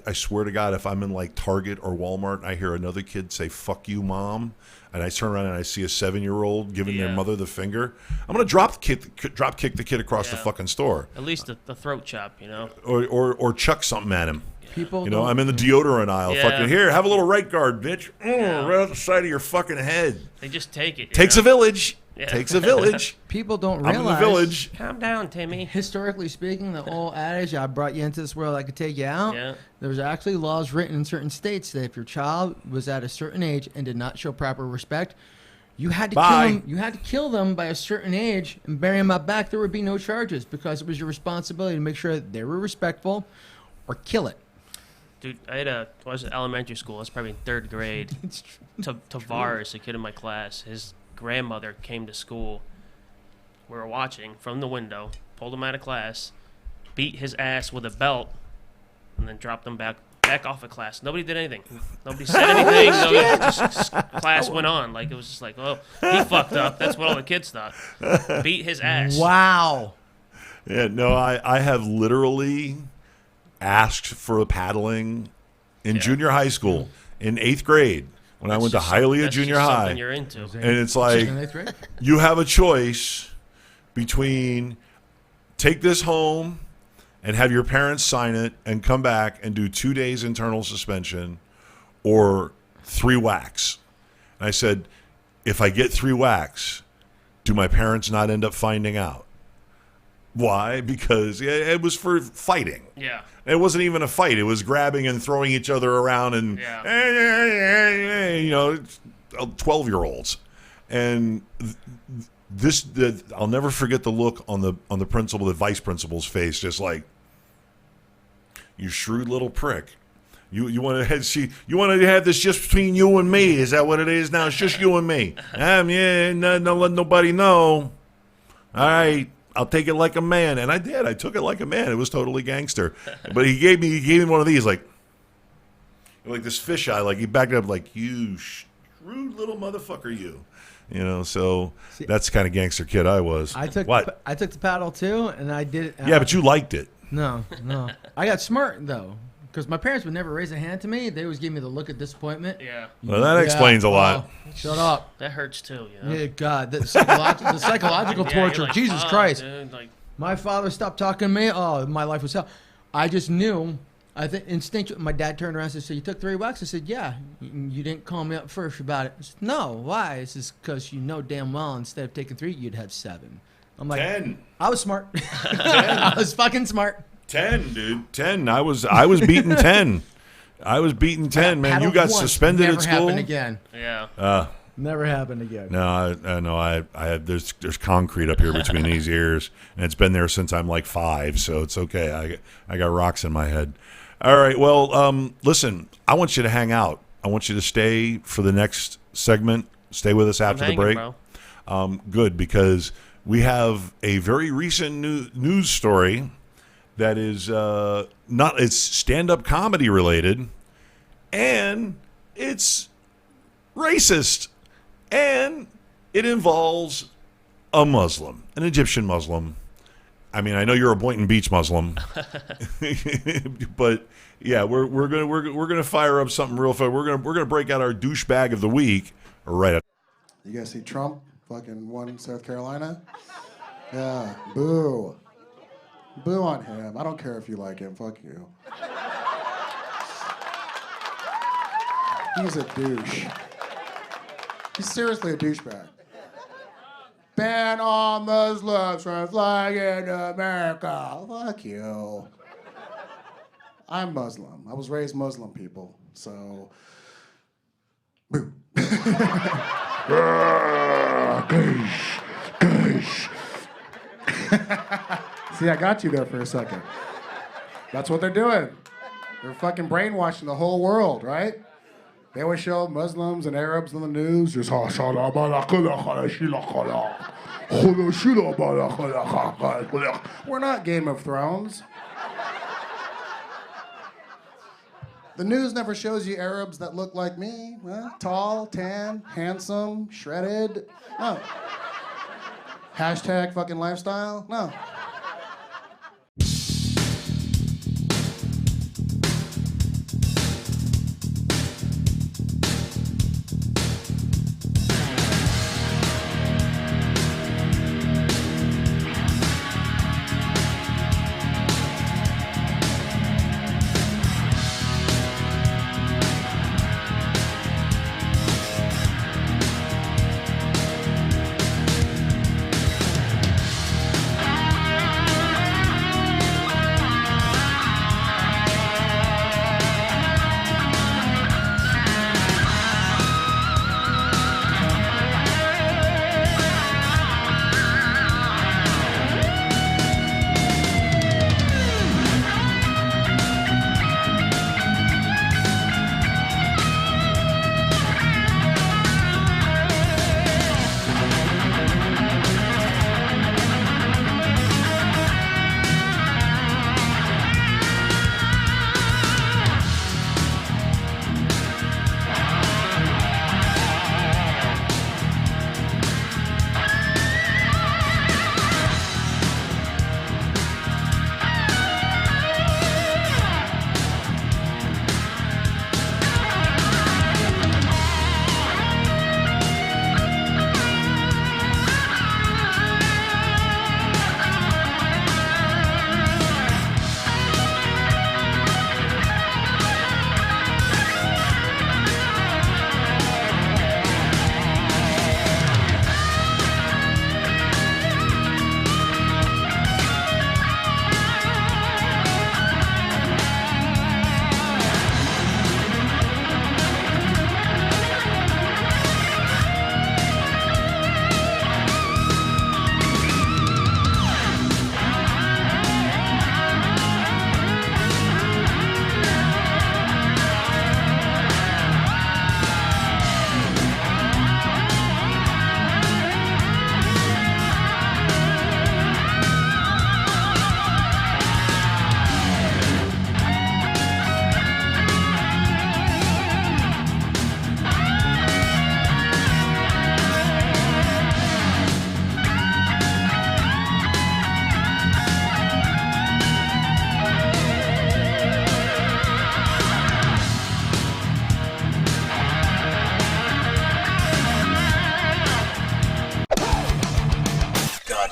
I swear to God, if I'm in like Target or Walmart and I hear another kid say "fuck you, mom," and I turn around and I see a 7-year-old giving their mother the finger, I'm gonna drop kick the kid across the fucking store, At least the throat chop, you know. or chuck something at him. People, You know, don't- I'm in the deodorant aisle. Yeah. Fucking here, have a little right guard, bitch. Right off the side of your fucking head. They just take it. you Takes know? a village. Yeah. Takes a village. people don't I'm in the realize. village. Calm down, Timmy. Historically speaking, the old adage, I brought you into this world, I could take you out. Yeah. There was actually laws written in certain states that if your child was at a certain age and did not show proper respect, you had to kill Bye. them. You had to kill them by a certain age and bury them out back. There would be no charges because it was your responsibility to make sure that they were respectful or kill it. Dude, I was in elementary school. I was probably in 3rd grade. Tavares, a kid in my class, his grandmother came to school. We were watching from the window, pulled him out of class, beat his ass with a belt, and then dropped him back off of class. Nobody did anything. Nobody said anything. Just class went on. Like, it was just like, oh, he fucked up. That's what all the kids thought. Beat his ass. Wow. Yeah, no, I have literally asked for a paddling in junior high school in 8th grade when I went to Hialeah That's Junior just High. something you're into. And it's like, In 8th grade? you have a choice between take this home and have your parents sign it and come back and do 2 days internal suspension or 3 whacks. And I said, if I get 3 whacks, do my parents not end up finding out? Why? Because it was for fighting. Yeah. It wasn't even a fight. It was grabbing and throwing each other around and, you know, 12-year-olds. And I'll never forget the look on the principal, the vice principal's face, just like, you shrewd little prick. You want to have this just between you and me? Is that what it is now? It's just you and me. Yeah, no, let nobody know. All right. I'll take it like a man. And I did. I took it like a man. It was totally gangster. But he gave me one of these, like this fisheye. Like, he backed up like, you shrewd little motherfucker, you. You know, so that's the kind of gangster kid I was. I took What? I took the paddle too, and I did it. Yeah, but you liked it. No. I got smart though, because my parents would never raise a hand to me. They always give me the look of disappointment. Yeah. Well, that explains a lot. Shut up. That hurts too, you know? Yeah, God, the psychological Yeah, you're torture. like, Jesus fuck, Christ. dude, like, My father stopped talking to me. Oh, my life was hell. I just knew I think instinctually, my dad turned around and said, "So you took $3?" I said, "Yeah." You didn't call me up first about it. I said, "No, why?" It's just because you know damn well instead of taking 3, you'd have 7. I'm like, 10. I was smart. I was fucking smart. 10, dude. 10. I was beating 10. I was beating 10, man. You got suspended at school. Never happened again. Yeah. Never happened again. No, I had there's concrete up here between these ears, and it's been there since I'm like 5, so it's okay. I got rocks in my head. All right, well, listen, I want you to hang out. I want you to stay for the next segment. Stay with us after the break. Bro. Good, because we have a very recent news story that is it's stand-up comedy related, and it's racist, and it involves a Muslim, an Egyptian Muslim. I mean, I know you're a Boynton Beach Muslim, but yeah, we're gonna fire up something real fast. We're gonna break out our douchebag of the week right up. You guys see Trump fucking won South Carolina? Yeah, boo. Boo on him. I don't care if you like him. Fuck you. He's a douche. He's seriously a douchebag. Ban all Muslims from flying into America. Fuck you. I'm Muslim. I was raised Muslim, people. So, boo. See, I got you there for a second. That's what they're doing. They're fucking brainwashing the whole world, right? They always show Muslims and Arabs on the news. Just we're not Game of Thrones. The news never shows you Arabs that look like me. Tall, tan, handsome, shredded. No. Hashtag fucking lifestyle. No.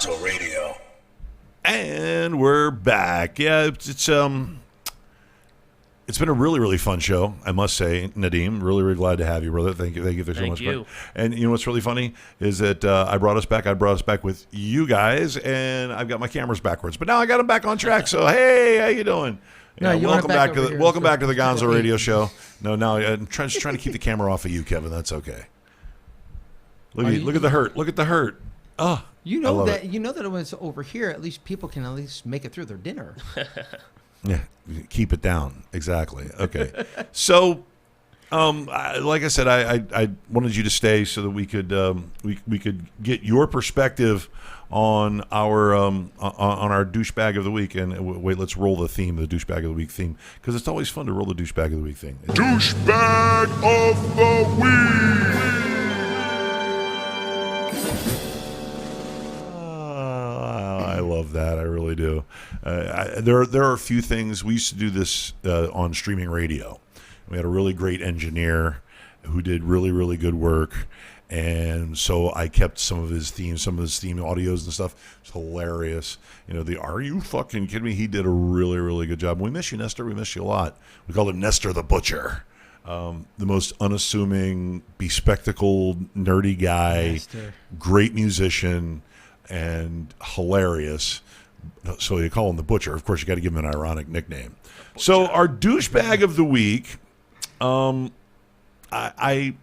GONZO Radio. And we're back. Yeah, it's It's been a really, really fun show, I must say, Nadeem. Really, really glad to have you, brother. Thank you so much. You. And you know what's really funny is that I brought us back with you guys, and I've got my cameras backwards. But now I got them back on track. So hey, how you doing? No, you welcome back to the here, Gonzo Radio Show. No, I'm just trying to keep the camera off of you, Kevin. That's okay. Look at the hurt. Look at the hurt. Oh, You know that when it's over here, at least people can at least make it through their dinner. Yeah, keep it down. Exactly. Okay. So, like I said, I wanted you to stay so that we could we could get your perspective on our douchebag of the week. And wait, let's roll the theme, the douchebag of the week theme, because it's always fun to roll the douchebag of the week thing. Douchebag of the week. I love that. I really do. There are a few things. We used to do this on streaming radio. We had a really great engineer who did really, really good work. And so I kept some of his theme audios and stuff. It's hilarious. The Are You Fucking Kidding Me? He did a really, really good job. We miss you, Nestor. We miss you a lot. We called him Nestor the Butcher. The most unassuming, bespectacled, nerdy guy, Nestor. Great musician, and hilarious. So you call him the Butcher. Of course, you got to give him an ironic nickname. So our douchebag of the week, I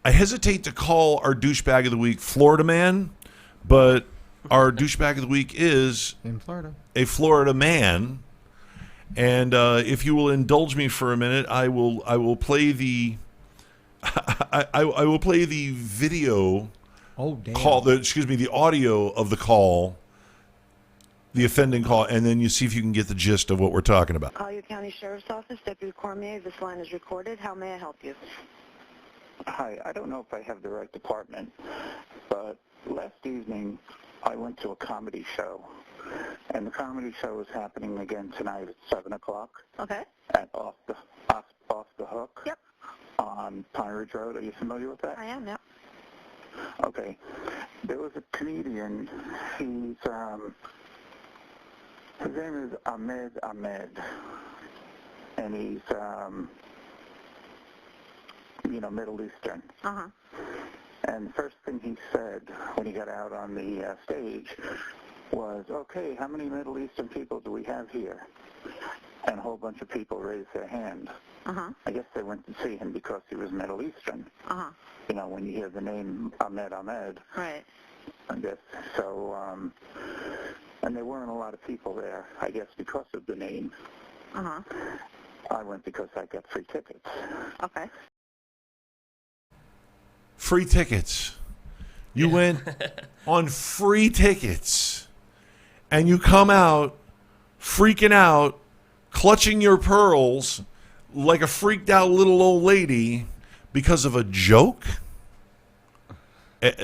hesitate to call our douchebag of the week Florida man, but our douchebag of the week is In Florida. a Florida man. And if you will indulge me for a minute, I will play the I will play the video. Oh, damn. The audio of the call, the offending call, and then you see if you can get the gist of what we're talking about. Collier County Sheriff's Office, Deputy Cormier, this line is recorded. How may I help you? Hi, I don't know if I have the right department, but last evening I went to a comedy show, and the comedy show is happening again tonight at 7 o'clock Okay. at Off the Hook Yep, on Pine Ridge Road. Are you familiar with that? I am, yep. Okay. There was a comedian. His name is Ahmed, and he's, Middle Eastern. Uh-huh. And the first thing he said when he got out on the stage was, okay, how many Middle Eastern people do we have here? And a whole bunch of people raised their hand. Uh-huh. I guess they went to see him because he was Middle Eastern. Uh-huh. When you hear the name Ahmed, Right. I guess. So, and there weren't a lot of people there, I guess, because of the name. Uh-huh. I went because I got free tickets. Okay. Free tickets. You went on free tickets, and you come out freaking out, clutching your pearls like a freaked out little old lady because of a joke.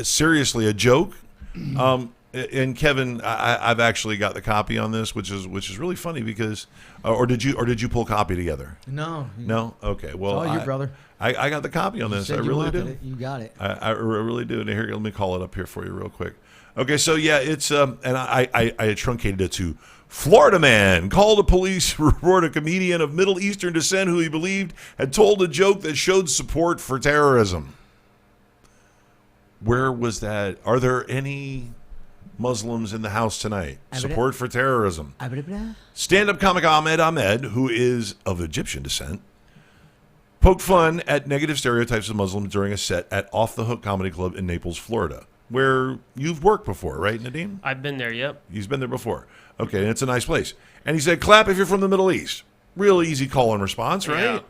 Seriously, a joke. And Kevin, I've actually got the copy on this, which is really funny because, or did you pull copy together? No. No. Okay. Well, It's all you, brother. I got the copy on You this. said I you really wanted do. it. You got it. I really do. And here, let me call it up here for you real quick. Okay, so yeah, it's and I truncated it to Florida man called the police to report a comedian of Middle Eastern descent who he believed had told a joke that showed support for terrorism. Where was that? Are there any Muslims in the house tonight? Support for terrorism. Stand-up comic Ahmed, who is of Egyptian descent, poked fun at negative stereotypes of Muslims during a set at Off the Hook Comedy Club in Naples, Florida, where you've worked before, right, Nadeem? I've been there, yep. He's been there before. Okay, and it's a nice place. And he said, clap if you're from the Middle East. Real easy call and response, right?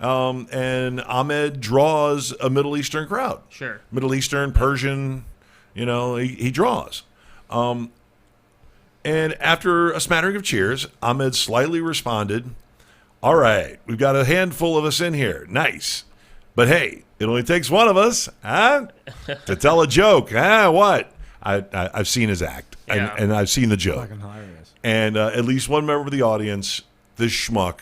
Yeah. And Ahmed draws a Middle Eastern crowd. Sure. Middle Eastern, Persian, he draws. And after a smattering of cheers, Ahmed slyly responded, all right, we've got a handful of us in here. Nice. But hey, it only takes one of us, to tell a joke. What? I've seen his act, and I've seen the joke. Fucking hilarious. And at least one member of the audience, this schmuck,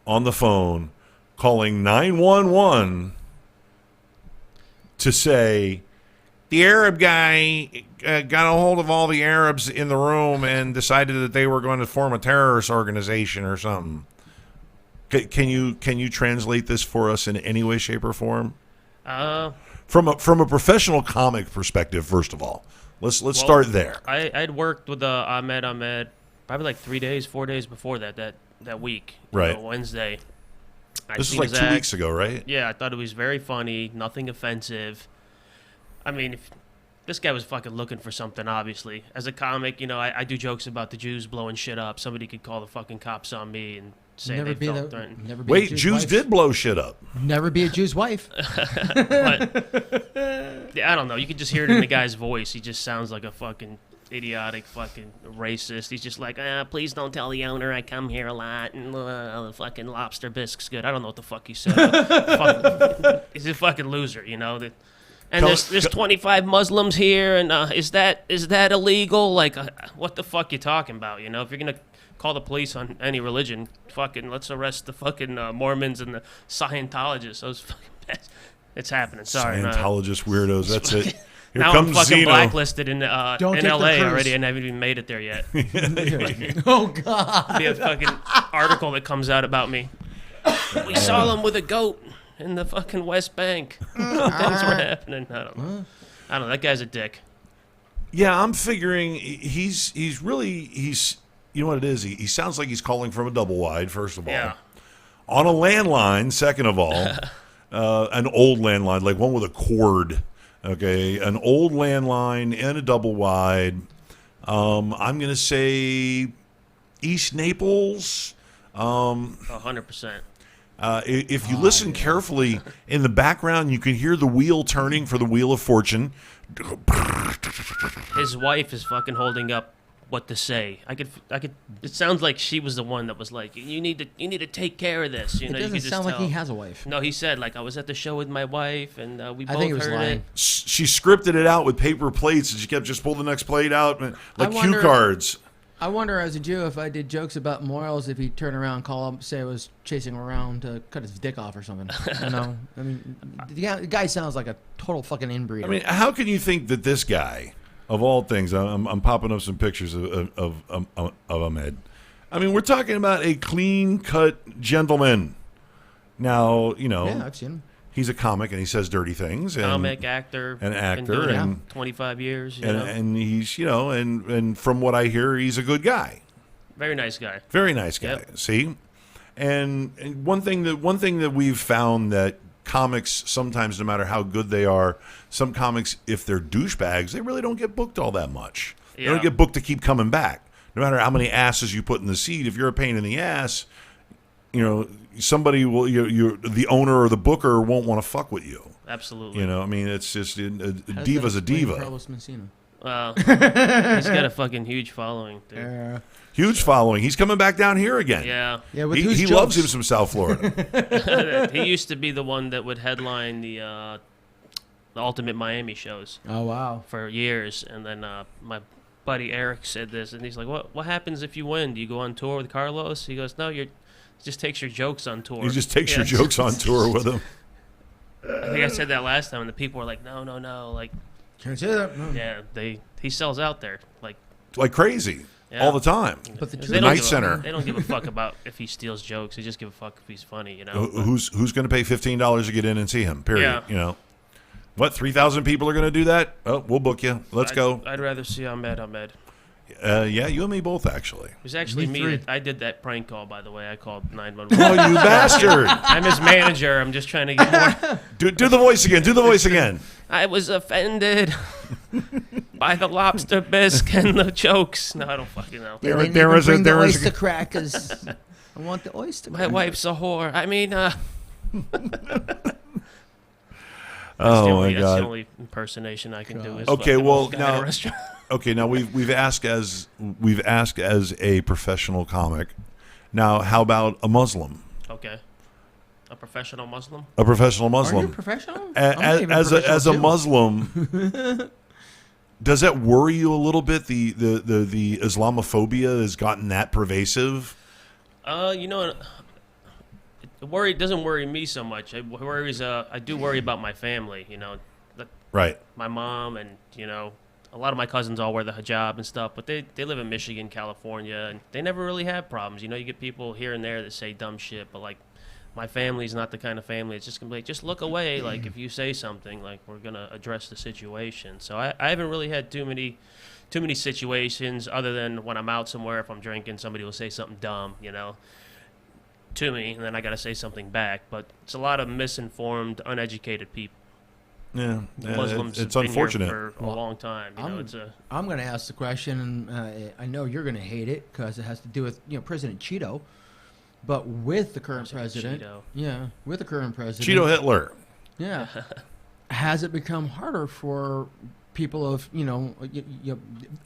on the phone, calling 911 to say, the Arab guy got a hold of all the Arabs in the room and decided that they were going to form a terrorist organization or something. Can you translate this for us in any way, shape, or form? From a professional comic perspective, first of all, let's start there. I'd worked with Ahmed probably like 4 days before that week. Right. Wednesday. This is like 2 weeks ago, right? Yeah, I thought it was very funny, nothing offensive. I mean, this guy was fucking looking for something, obviously. As a comic, I do jokes about the Jews blowing shit up. Somebody could call the fucking cops on me and say they felt threatened. Wait, Jews did blow shit up. Never be a Jew's wife. But, yeah, I don't know. You could just hear it in the guy's voice. He just sounds like a fucking idiotic fucking racist. He's just like, please don't tell the owner I come here a lot, and the fucking lobster bisque's good. I don't know what the fuck he said. He's a fucking loser, And there's 25 Muslims here, and is that illegal? Like, what the fuck you talking about? If you're gonna call the police on any religion, fucking let's arrest the fucking Mormons and the Scientologists. Those fucking it's happening. Sorry, Scientologist weirdos. That's it. Here now comes I'm fucking Zeno. blacklisted in LA already, and I haven't even made it there yet. Oh God! Be a fucking article that comes out about me. We saw them with a goat in the fucking West Bank. Things were happening. I don't know. That guy's a dick. Yeah, I'm figuring he's you know what it is? He sounds like he's calling from a double wide, first of all. Yeah. On a landline, second of all. An old landline, like one with a cord. Okay, an old landline and a double wide. I'm going to say East Naples. 100%. If you listen carefully, in the background, you can hear the wheel turning for the Wheel of Fortune. His wife is fucking holding up what to say. I could. It sounds like she was the one that was like, "You need to take care of this." It doesn't sound like he has a wife. No, he said like I was at the show with my wife and we both think he was heard lying. it. She scripted it out with paper plates, and she kept just pull the next plate out like cue cards. I wonder, as a Jew, if I did jokes about morals, if he'd turn around, call him, say I was chasing him around to cut his dick off or something. I mean, the guy sounds like a total fucking inbreeder. I mean, how can you think that this guy, of all things, I'm popping up some pictures of Ahmed. I mean, we're talking about a clean-cut gentleman. Now, yeah, I've seen him. He's a comic and he says dirty things. Comic actor. An actor. Been doing and it 25 years. And he's, and from what I hear, he's a good guy. Very nice guy. Very nice guy. Yep. See? And one thing that we've found that comics, sometimes, no matter how good they are, some comics, if they're douchebags, they really don't get booked all that much. Yeah. They don't get booked to keep coming back. No matter how many asses you put in the seat, if you're a pain in the ass, somebody will, the owner or the booker won't want to fuck with you. Absolutely. I mean, it's just a diva's a diva. Carlos Mencia? Well, he's got a fucking huge following, dude. Huge following. He's coming back down here again. Yeah. With he loves him some South Florida. He used to be the one that would headline the Ultimate Miami shows. Oh, wow. For years. And then my buddy Eric said this, and he's like, what happens if you win? Do you go on tour with Carlos? He goes, no, just takes your jokes on tour. He just takes your jokes on tour with him. I think I said that last time, and the people were like, no, like... Can't say that. No. Yeah, he sells out there, like crazy, yeah. all the time. But the Night Center. They don't give a fuck about if he steals jokes. They just give a fuck if he's funny, Who's going to pay $15 to get in and see him, period, Yeah. What, 3,000 people are going to do that? Oh, we'll book you. Let's go. I'd rather see Ahmed. Yeah, you and me both, actually. It was actually me that I did that prank call, by the way. I called 911. Oh, you bastard. I'm his manager. I'm just trying to get more. Do the voice again. Do the voice again. I was offended by the lobster bisque and the jokes. No, I don't fucking know. There was the oyster crackers. I want the oyster My crackers. wife's a whore. I mean, Oh, my that's God. the only impersonation I can do. Is Okay, fucking well, old guy at a now, restaurant. okay, now we've asked as a professional comic. Now, how about a Muslim? Okay. A professional Muslim? A professional Are Muslim. you professional? As a Muslim, does that worry you a little bit? The Islamophobia has gotten that pervasive. It doesn't worry me so much. I do worry about my family. Right. My mom and a lot of my cousins all wear the hijab and stuff, but they live in Michigan, California, and they never really have problems. You know, you get people here and there that say dumb shit, but like my family's not the kind of family. It's just gonna be like, just look away. Like if you say something, like we're gonna address the situation. So I haven't really had too many situations other than when I'm out somewhere. If I'm drinking, somebody will say something dumb, you know, to me, and then I gotta say something back. But it's a lot of misinformed, uneducated people. Yeah, Muslims it's have been unfortunate here for a long time. You know, I'm going to ask the question, and I know you're going to hate it because it has to do with President Cheeto, but with the current president, with the current president, Cheeto Hitler, has it become harder for people of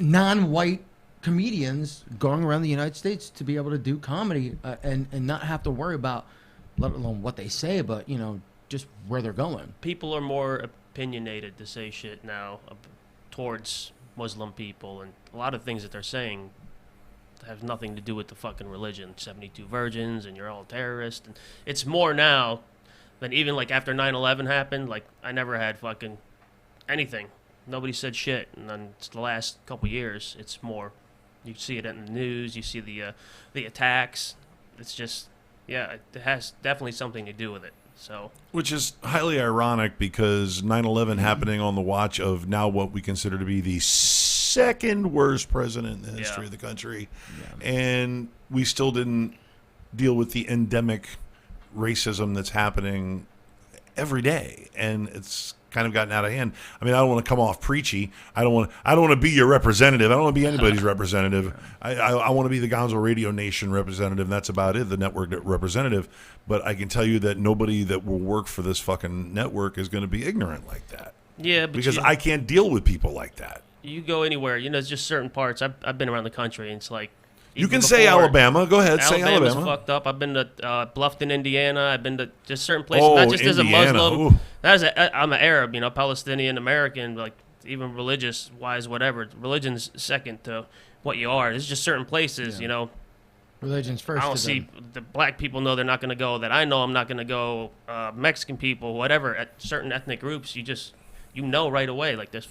non-white comedians going around the United States to be able to do comedy and not have to worry about, let alone what they say, but just where they're going? People are more opinionated to say shit now towards Muslim people, and a lot of things that they're saying have nothing to do with the fucking religion. 72 virgins, and you're all terrorists. And it's more now than even like after 9/11 happened. Like I never had fucking anything. Nobody said shit, and then it's the last couple years, it's more. You see it in the news. You see the attacks. It's just it has definitely something to do with it. So, which is highly ironic because 9/11 happening on the watch of now what we consider to be the second worst president in the history of the country, and we still didn't deal with the endemic racism that's happening every day, and it's kind of gotten out of hand. I mean, I don't want to come off preachy. I don't want to be your representative. I don't want to be anybody's representative. I want to be the Gonzo Radio Nation representative. And that's about it, the network representative. But I can tell you that nobody that will work for this fucking network is going to be ignorant like that. Yeah, because I can't deal with people like that. You go anywhere, it's just certain parts. I've been around the country, and it's like. You can say Alabama. Go ahead, say Alabama. Alabama's fucked up. I've been to Bluffton, Indiana. I've been to just certain places. Oh, not just Indiana. as a Muslim. I'm an Arab, Palestinian American, like even religious wise, whatever. Religion's second to what you are. There's just certain places, Religion's first. I don't see the black people know they're not going to go. That I know I'm not going to go. Mexican people, whatever, at certain ethnic groups, you know right away, like this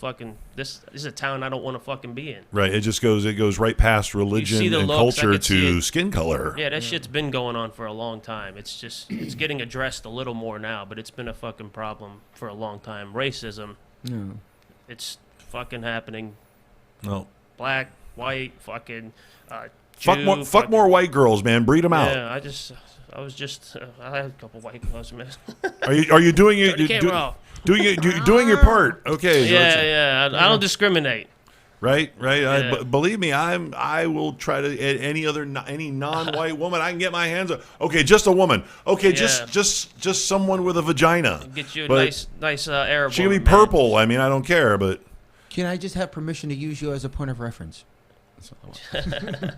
is a town I don't want to fucking be in. Right, it goes right past religion and culture to skin color. Yeah, that shit's been going on for a long time. It's getting addressed a little more now, but it's been a fucking problem for a long time. Racism, it's fucking happening. No, black, white, fucking. Fuck more white girls, man. Breed them out. Yeah, I had a couple white girls, man. Are you doing it? Doing your part? Okay. Yeah. I don't discriminate. Right. Yeah. Believe me, I will try to any non-white woman I can get my hands on. Okay, just a woman. Okay, just someone with a vagina. Get you a nice Arab. She can be purple. I mean, I don't care, but. Can I just have permission to use you as a point of reference? That's all I want.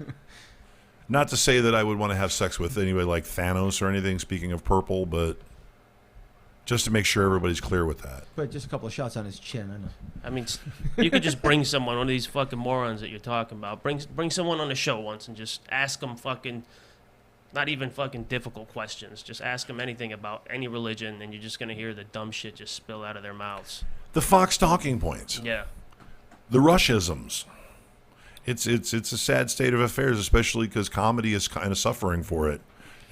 Not to say that I would want to have sex with anybody like Thanos or anything, speaking of purple, but just to make sure everybody's clear with that. But just a couple of shots on his chin, I know. I mean, you could just bring someone, one of these fucking morons that you're talking about. Bring someone on the show once and just ask them fucking, not even fucking difficult questions. Just ask them anything about any religion, and you're just going to hear the dumb shit just spill out of their mouths. The Fox talking points. Yeah. The Rush-isms. It's a sad state of affairs, especially because comedy is kind of suffering for it.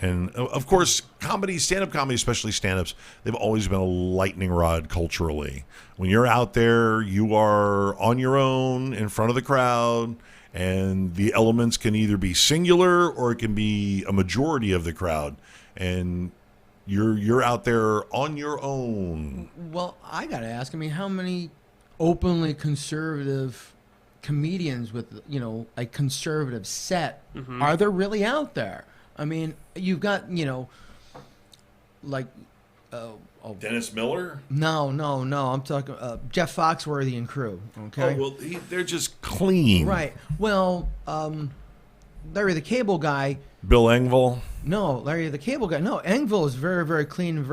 And, of course, stand-up comedy, especially stand-ups, they've always been a lightning rod culturally. When you're out there, you are on your own in front of the crowd, and the elements can either be singular or it can be a majority of the crowd. And you're out there on your own. Well, I got to ask, how many openly conservative comedians with a conservative set are there really out there? I mean, you've got like Dennis Miller. No, I'm talking Jeff Foxworthy and crew. Okay. Oh well, they're just clean, right? Well, Larry the Cable Guy. Bill Engvall. No, Larry the Cable Guy. No, Engvall is very, very clean.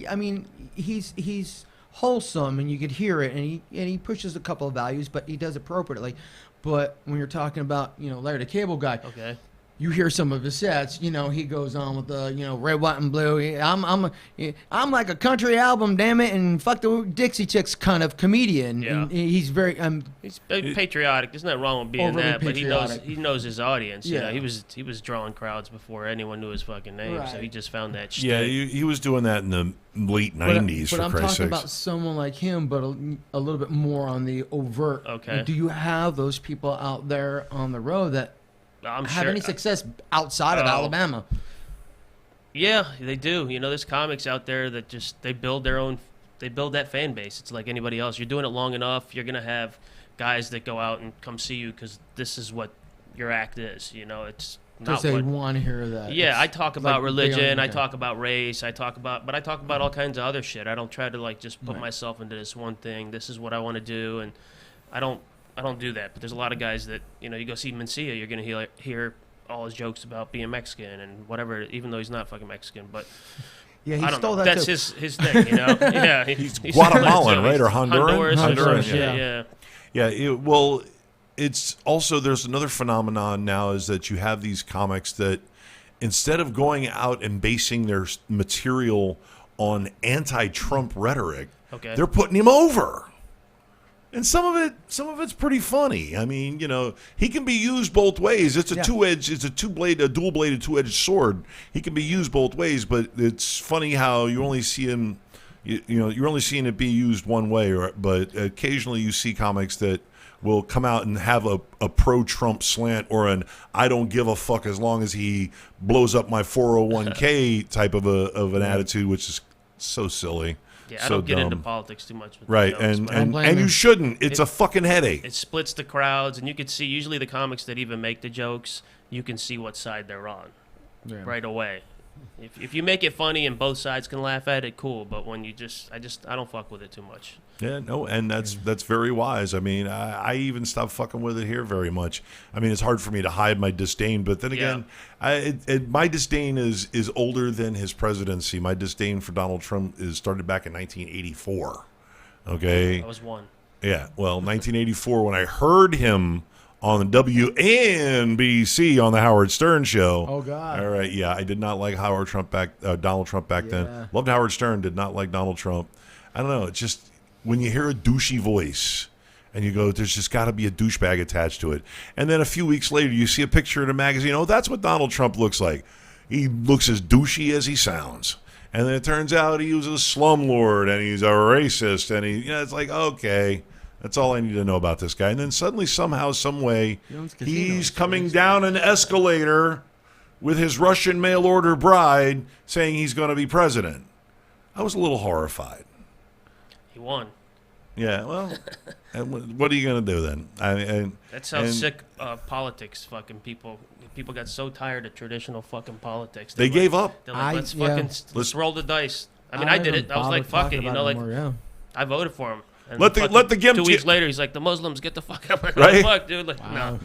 I mean, he's wholesome, and you could hear it, and he pushes a couple of values, but he does it appropriately. But when you're talking about Larry the Cable Guy, okay, you hear some of his sets, you know, he goes on with the, you know, red, white, and blue. I'm like a country album, damn it, and fuck the Dixie Chicks kind of comedian. Yeah. And he's very he's patriotic. There's nothing wrong with being Overly that, but patriotic. he knows his audience. You Yeah. know, he was drawing crowds before anyone knew his fucking name, so Right. he just found that shit. Yeah, he was doing that in the late '90s. But for I'm Christ's talking sakes. about someone like him, but a little bit more on the overt. Okay. Do you have those people out there on the road that I'm have sure. any success outside of Oh. Alabama? Yeah, they do. You know, there's comics out there that just they build that fan base. It's like anybody else. You're doing it long enough, you're gonna have guys that go out and come see you because this is what your act is. You know, it's not Because they what. want to hear that. Yeah, It's I talk like about they religion. I okay. talk about race. I talk about all kinds of other shit. I don't try to like just put Right. myself into this one thing. This is what I want to do, and I don't do that. But there's a lot of guys that you know. You go see Mencia, you're gonna hear all his jokes about being Mexican and whatever, even though he's not fucking Mexican. But Yeah, he I don't stole know. that That's too. his thing, you know. Yeah, he's Guatemalan, right, or Honduran? Honduras or Honduran, some shit, yeah. Yeah, well, it's also there's another phenomenon now is that you have these comics that instead of going out and basing their material on anti-Trump rhetoric, Okay. they're putting him over. And some of it's pretty funny. I mean, you know, he can be used both ways. It's a dual-bladed, two-edged sword. He can be used both ways, but it's funny how you only see him. You're only seeing it be used one way. But occasionally you see comics that will come out and have a pro-Trump slant or an I don't give a fuck as long as he blows up my 401k type of an attitude, which is so silly. Yeah, I so don't get into dumb. politics too much. With Right, the jokes, and but and, blame and you him. shouldn't. It's a fucking headache. it splits the crowds, and you can see usually the comics that even make the jokes, you can see what side they're on right away. If you make it funny and both sides can laugh at it, cool. But when you I don't fuck with it too much. Yeah, no, and that's very wise. I mean, I even stopped fucking with it here very much. I mean, it's hard for me to hide my disdain, but then again, my disdain is older than his presidency. My disdain for Donald Trump started back in 1984. Okay, I was one. yeah, well, 1984 when I heard him on the WNBC on the Howard Stern show. Oh, God. All right, yeah, I did not like Donald Trump back then. Loved Howard Stern, did not like Donald Trump. I don't know. It's just when you hear a douchey voice and you go, there's just got to be a douchebag attached to it. And then a few weeks later, you see a picture in a magazine. Oh, that's what Donald Trump looks like. He looks as douchey as he sounds. And then it turns out he was a slumlord and he's a racist. And it's like, okay, that's all I need to know about this guy. And then suddenly, somehow, some way, owns casinos. he's coming down an escalator with his Russian mail-order bride saying he's going to be president. I was a little horrified. He won. Yeah, well, and what are you going to do then? That's how sick politics fucking people got so tired of traditional fucking politics. They gave up. They're like, let's roll the dice. I mean, I did it. I was like, fuck it, you know, like I voted for him. And Let the gimp 2 weeks later, he's like, the Muslims get the fuck out. Right? Fuck, dude. Like, no.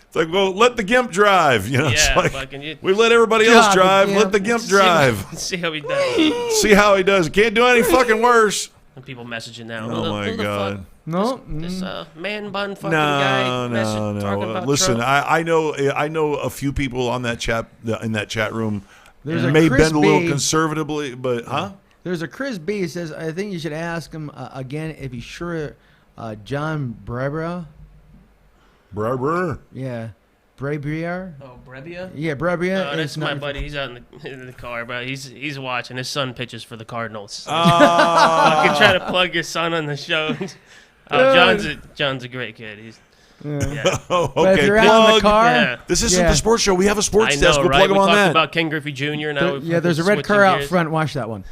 It's like, well, let the gimp drive. You know, it's Yeah, like, fucking we let everybody else drive. Let the gimp drive. See how he does. See how he does. Can't do any fucking worse. And people messaging now. Oh my who the God. fuck? No. This man bun fucking guy. Talking about Listen, Trump. I know a few people on that chat in that chat room. There's a may Chris bend a little B. conservatively, but huh? There's a Chris B. He says, I think you should ask him again if he's sure John Brebra. Brebra. Yeah. Brebrier? Oh, Brebbia? Yeah, Brebrier. Oh, that's is my not- buddy. He's out in the car, bro. He's watching. His son pitches for the Cardinals. Ah. Fucking try to plug your son on the show. John's a great kid. He's yeah. Oh, But if okay. you're out in the Plug. car, Yeah. This isn't Yeah. the sports show. We have a sports I desk. know, We'll right? plug him We on talked that. about Ken Griffey Jr. Now. yeah, there's a red car out front. Watch that one.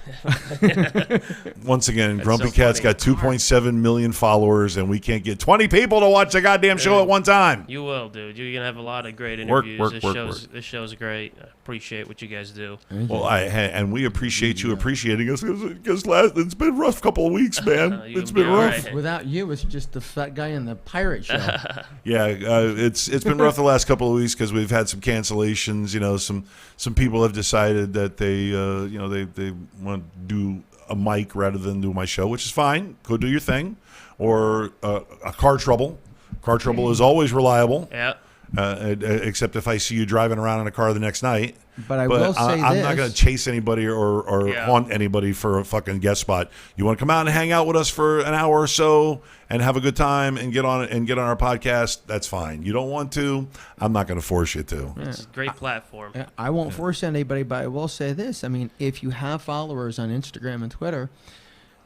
Once again, That's Grumpy so Cat's funny. got 2.7 million followers, and we can't get 20 people to watch the goddamn show at one time. You will, dude. You're gonna have a lot of great Work, interviews. work. This show's great. I appreciate what you guys do. Well, and we appreciate you appreciating us because it's been a rough couple of weeks, man. You It's can been be all rough. right. Without you, it's just the fat guy in the pirate show. Yeah, it's been rough the last couple of weeks because we've had some cancellations. You know, some people have decided that they want to do a mic rather than do my show, which is fine. Go do your thing, or a car trouble. Car trouble is always reliable. Yeah. except if I see you driving around in a car the next night. But I will say I'm not this. going to chase anybody or haunt anybody for a fucking guest spot. You want to come out and hang out with us for an hour or so and have a good time and get on our podcast? That's fine. You don't want to? I'm not going to force you to. It's a great platform. I won't force anybody, but I will say this. I mean, if you have followers on Instagram and Twitter,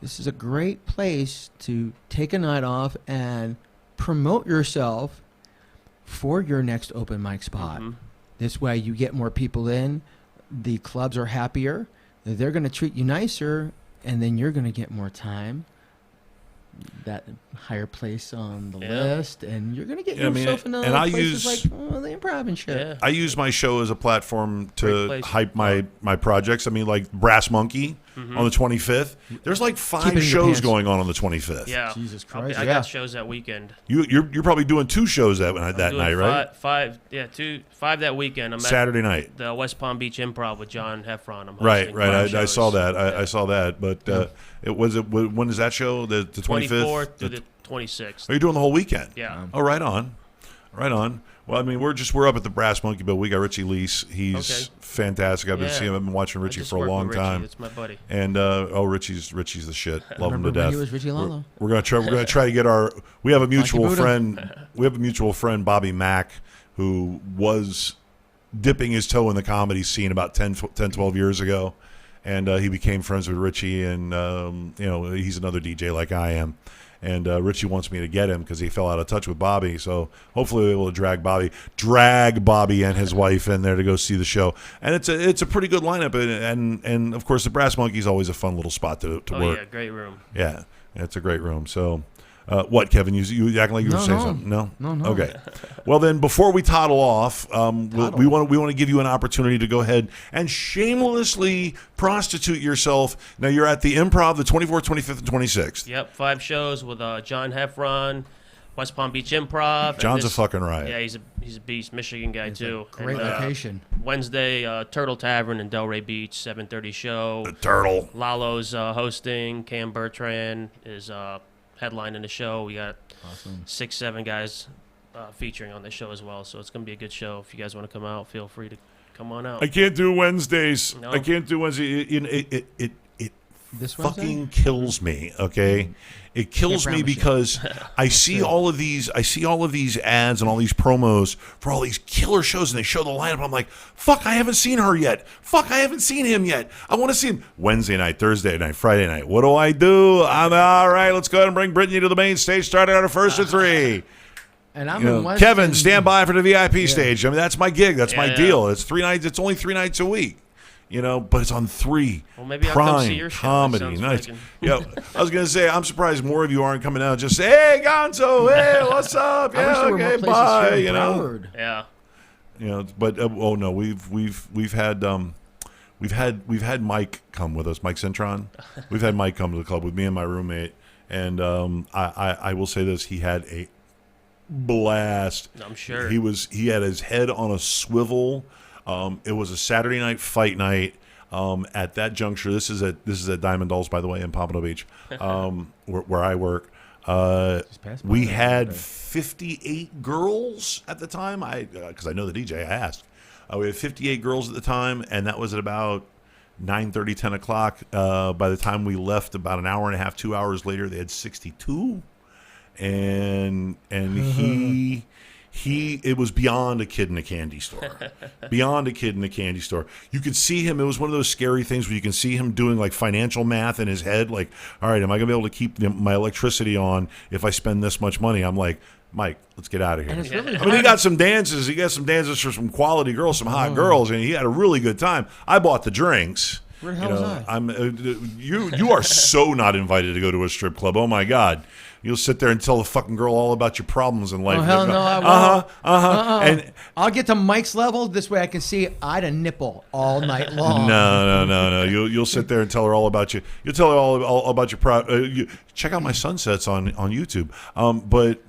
this is a great place to take a night off and promote yourself for your next open mic spot. Mm-hmm. This way you get more people in, the clubs are happier, they're going to treat you nicer, and then you're going to get more time, that higher place on the list, and you're going to get yourself in places like the Improv and shit. Yeah. I use my show as a platform to hype my projects. I mean, like Brass Monkey on the 25th. There's like 5 shows going on the 25th. Yeah. Jesus Christ. I got shows that weekend. You're probably doing 2 shows that night, right? 5 that weekend. I'm Saturday at night. The West Palm Beach Improv with John Heffron. I'm Right. I shows. saw that. I saw that. But when is that show? The 25th? 24th through the 26th. Are you doing the whole weekend? Yeah. Oh, right on. Well, I mean, we're up at the Brass Monkey, but we got Richie Lease. He's fantastic. I've been watching Richie for a long time. It's my buddy. And Richie's the shit. Love him to death. He was Richie Lalo. We're gonna try to get we have a mutual friend. We have a mutual friend, Bobby Mack, who was dipping his toe in the comedy scene about 12 years ago, and he became friends with Richie, and he's another DJ like I am. And Richie wants me to get him because he fell out of touch with Bobby. So hopefully we'll be able to drag Bobby and his wife in there to go see the show. And it's a pretty good lineup. And of course, the Brass Monkey is always a fun little spot to work. Oh, yeah, great room. Yeah, it's a great room. So what, Kevin? You acting like you were saying something? No? No. Okay. Well, then, before we toddle off, we want to give you an opportunity to go ahead and shamelessly prostitute yourself. Now, you're at the Improv the 24th, 25th, and 26th. Yep, 5 shows with John Heffron, West Palm Beach Improv. John's a fucking riot. Yeah, he's a beast. Michigan guy, too. Great location. Wednesday, Turtle Tavern in Delray Beach, 7:30 show. The Turtle. Lalo's hosting. Cam Bertrand is headlining the show. We got 6-7 guys featuring on the show as well, so it's going to be a good show. If you guys want to come out, feel free to come on out. I can't do Wednesdays. No? I can't do Wednesdays. It This fucking kills me, okay? It kills me because I see all of these ads and all these promos for all these killer shows, and they show the lineup. I'm like, fuck, I haven't seen her yet. Fuck, I haven't seen him yet. I want to see him Wednesday night, Thursday night, Friday night. What do? I'm all right. Let's go ahead and bring Brittany to the main stage, starting on her first of 3. And I'm in West Kevin, End. stand by for the VIP stage. I mean, that's my gig. That's my deal. It's 3 nights. It's only 3 nights a week. But it's on 3. Well, maybe I'll prime come see your show. comedy That sounds nights. freaking- Yeah, I was gonna say I'm surprised more of you aren't coming out. Just say, hey, Gonzo, hey, what's up? I wish Yeah, there were more okay, places bye. here in Broward. Yeah. But oh no, we've had Mike come with us, Mike Centron. We've had Mike come to the club with me and my roommate, and I will say this: he had a blast. I'm sure He had his head on a swivel. It was a Saturday night fight night at that juncture. This is at Diamond Dolls, by the way, in Pompano Beach, where I work. We had 58 girls at the time. Because I know the DJ. I asked. We had 58 girls at the time, and that was at about 9:30, 10 o'clock. By the time we left, about an hour and a half, 2 hours later, they had 62, and it was beyond a kid in a candy store. Beyond a kid in a candy store. You could see him. It was one of those scary things where you can see him doing like financial math in his head. Like, all right, am I going to be able to keep my electricity on if I spend this much money? I'm like, Mike, let's get out of here. And it's really I mean, he got some dances. He got some dances for some quality girls, some hot girls, and he had a really good time. I bought the drinks. Where the hell was I? You are so not invited to go to a strip club. Oh my God. You'll sit there and tell the fucking girl all about your problems in life. Oh, hell no, I won't. And I'll get to Mike's level. This way I can see I had a nipple all night long. no. You'll sit there and tell her all about you. You'll tell her all about your check out my sunsets on YouTube. But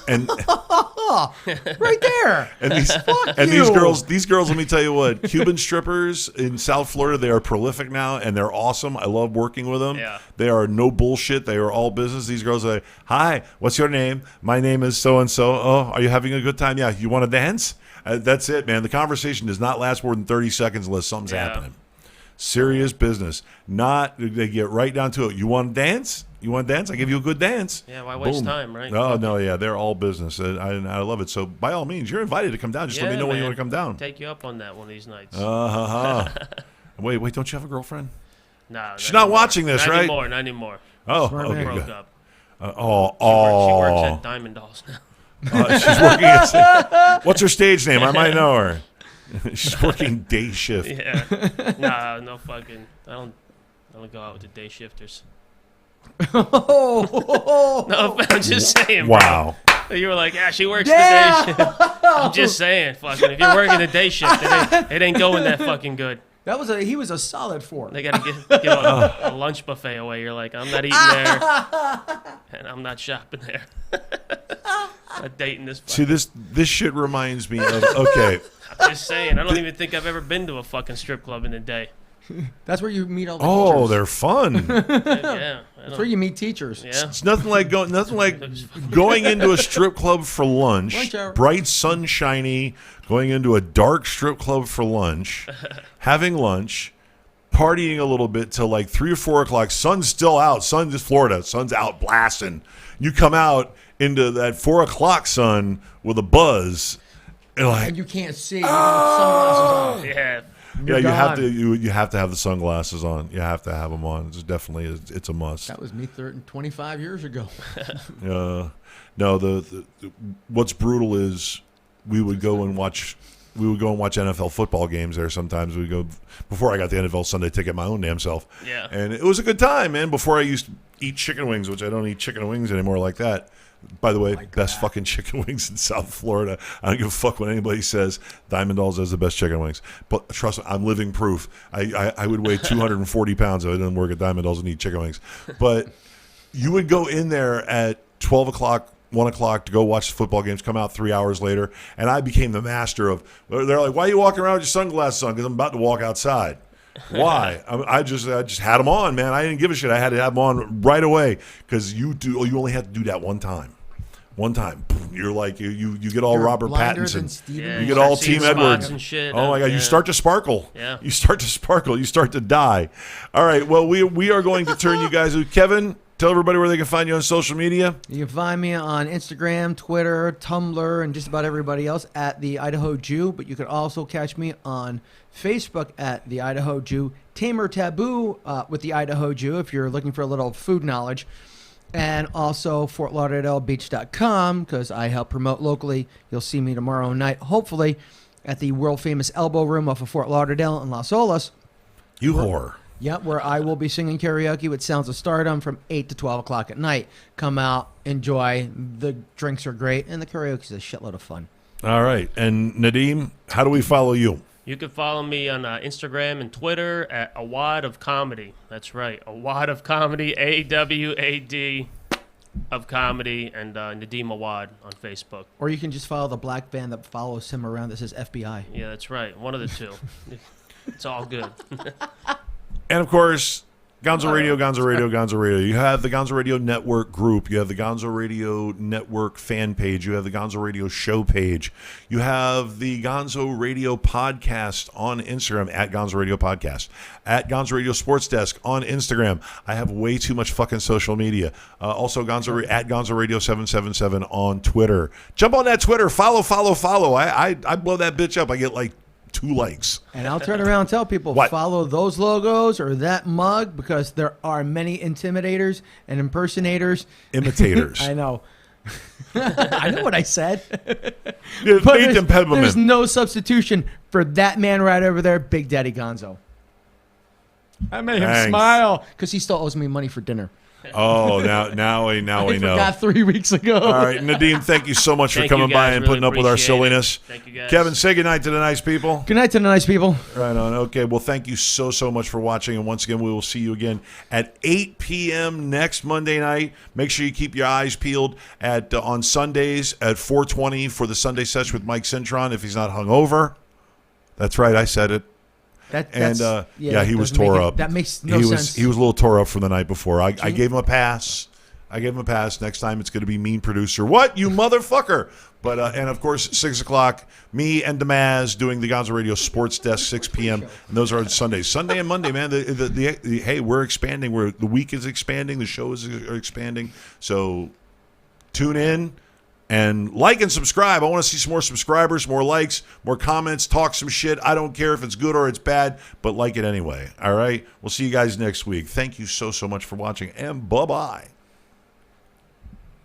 And Right there. and these these girls, let me tell you what, Cuban strippers in South Florida, they are prolific now, and they're awesome. I love working with them. Yeah. They are no bullshit. They are all business. These girls are like, hi, what's your name? My name is so-and-so. Oh, are you having a good time? Yeah. You want to dance? That's it, man. The conversation does not last more than 30 seconds unless something's happening. Serious business. Not, they get right down to it. You want to dance? You want to dance? I give you a good dance. Yeah, why waste Boom. time, right? Oh, no, yeah, they're all business. I love it. So, by all means, you're invited to come down. Just let me know when you want to come down. Take you up on that one of these nights. Wait, don't you have a girlfriend? No, she's not watching this, right? Not anymore. Oh, Smart okay, man. Broke good. up. She works at Diamond Dolls now. She's working at. What's her stage name? I might know her. She's working day shift. Yeah. Nah, no fucking. I don't go out with the day shifters. No, I'm just saying. Wow. Bro. You were like, yeah, she works the day shift. I'm just saying, fucking. If you're working the day shift, it ain't going that fucking good. He was a solid 4. They gotta give a lunch buffet away. You're like, I'm not eating there, and I'm not shopping there. Not dating this. See, this shit reminds me of okay. I'm just saying. I don't even think I've ever been to a fucking strip club in a day. That's where you meet all the Oh, teachers. they're fun. Yeah. That's where you meet teachers. Yeah. It's nothing like going into a strip club for lunch, Lunch hour. bright, sunshiny, going into a dark strip club for lunch, having lunch, partying a little bit till like 3 or 4 o'clock. Sun's still out. Sun's Florida. Sun's out blasting. You come out into that 4 o'clock sun with a buzz, And you can't see. You have sunglasses on. Yeah. Yeah, you have gone. to. You have to have the sunglasses on. You have to have them on. It's definitely it's a must. That was me 25 years ago. No, the what's brutal is we would go and watch NFL football games there. Sometimes we go before I got the NFL Sunday ticket my own damn self. Yeah. And it was a good time, man. Before I used to eat chicken wings, which I don't eat chicken wings anymore like that. By the way, best fucking chicken wings in South Florida. I don't give a fuck what anybody says. Diamond Dolls has the best chicken wings. But trust me, I'm living proof. I would weigh 240 pounds if I didn't work at Diamond Dolls and eat chicken wings. But you would go in there at 12 o'clock, 1 o'clock to go watch the football games, come out 3 hours later, and I became the master of, they're like, why are you walking around with your sunglasses on? Because I'm about to walk outside. Why? I just had them on, man. I didn't give a shit. I had to have them on right away because you only have to do that one time. One time, you're like you get all You're Robert blinder Pattinson. than Steven. Yeah, You you get all start seeing Team spots Edwards. and shit. Oh my God! Yeah. You start to sparkle. Yeah. You start to sparkle. You start to die. All right. Well, we are going to turn you guys. Kevin, tell everybody where they can find you on social media. You can find me on Instagram, Twitter, Tumblr, and just about everybody else at the Idaho Jew. But you can also catch me on Facebook at the Idaho Jew, Tamer Taboo with the Idaho Jew if you're looking for a little food knowledge. And also FortLauderdaleBeach.com because I help promote locally. You'll see me tomorrow night, hopefully, at the world-famous Elbow Room off of Fort Lauderdale in Las Olas. You whore. Yep, where I will be singing karaoke with Sounds of Stardom from 8 to 12 o'clock at night. Come out, enjoy. The drinks are great, and the karaoke is a shitload of fun. All right. And Nadeem, how do we follow you? You can follow me on Instagram and Twitter at Awad of Comedy. That's right, Awad of Comedy, AWAD of Comedy, and Nadeem Awad on Facebook. Or you can just follow the black van that follows him around that says FBI. Yeah, that's right. One of the two. It's all good. And of course, Gonzo Radio, Gonzo Radio, Gonzo Radio. You have the Gonzo Radio Network group. You have the Gonzo Radio Network fan page. You have the Gonzo Radio show page. You have the Gonzo Radio podcast on Instagram at Gonzo Radio Podcast. At Gonzo Radio Sports Desk on Instagram. I have way too much fucking social media. Also, at Gonzo Radio 777 on Twitter. Jump on that Twitter. Follow. I blow that bitch up. I get like 2 likes. And I'll turn around and tell people, What? follow those logos or that mug because there are many intimidators and impersonators. Imitators. I know. I know what I said. Yeah, But Faith and Peppermint. there's no substitution for that man right over there, Big Daddy Gonzo. I made him Thanks. smile because he still owes me money for dinner. Oh, now we know. Forgot 3 weeks ago. All right, Nadeem, thank you so much for Thank you, coming by guys. and Really putting up with our appreciate it. silliness. Thank you, guys. Kevin, say goodnight to the nice people. Good night to the nice people. Right on. Okay, well, thank you so much for watching. And once again, we will see you again at 8 p.m. next Monday night. Make sure you keep your eyes peeled on Sundays at 4:20 for the Sunday Sesh with Mike Cintron if he's not hungover. That's right, I said it. He was tore up. That makes no sense. He was a little tore up from the night before. I gave him a pass. Next time it's going to be mean producer. What, you motherfucker? But and of course 6 o'clock, me and Damaz doing the Gonzo Radio Sports Desk 6 p.m. and those are on Sundays. Sunday and Monday, man. Hey, we're expanding. The week is expanding. The shows are expanding. So tune in. And like and subscribe. I want to see some more subscribers, more likes, more comments, talk some shit. I don't care if it's good or it's bad, but like it anyway. All right? We'll see you guys next week. Thank you so much for watching, and bye-bye.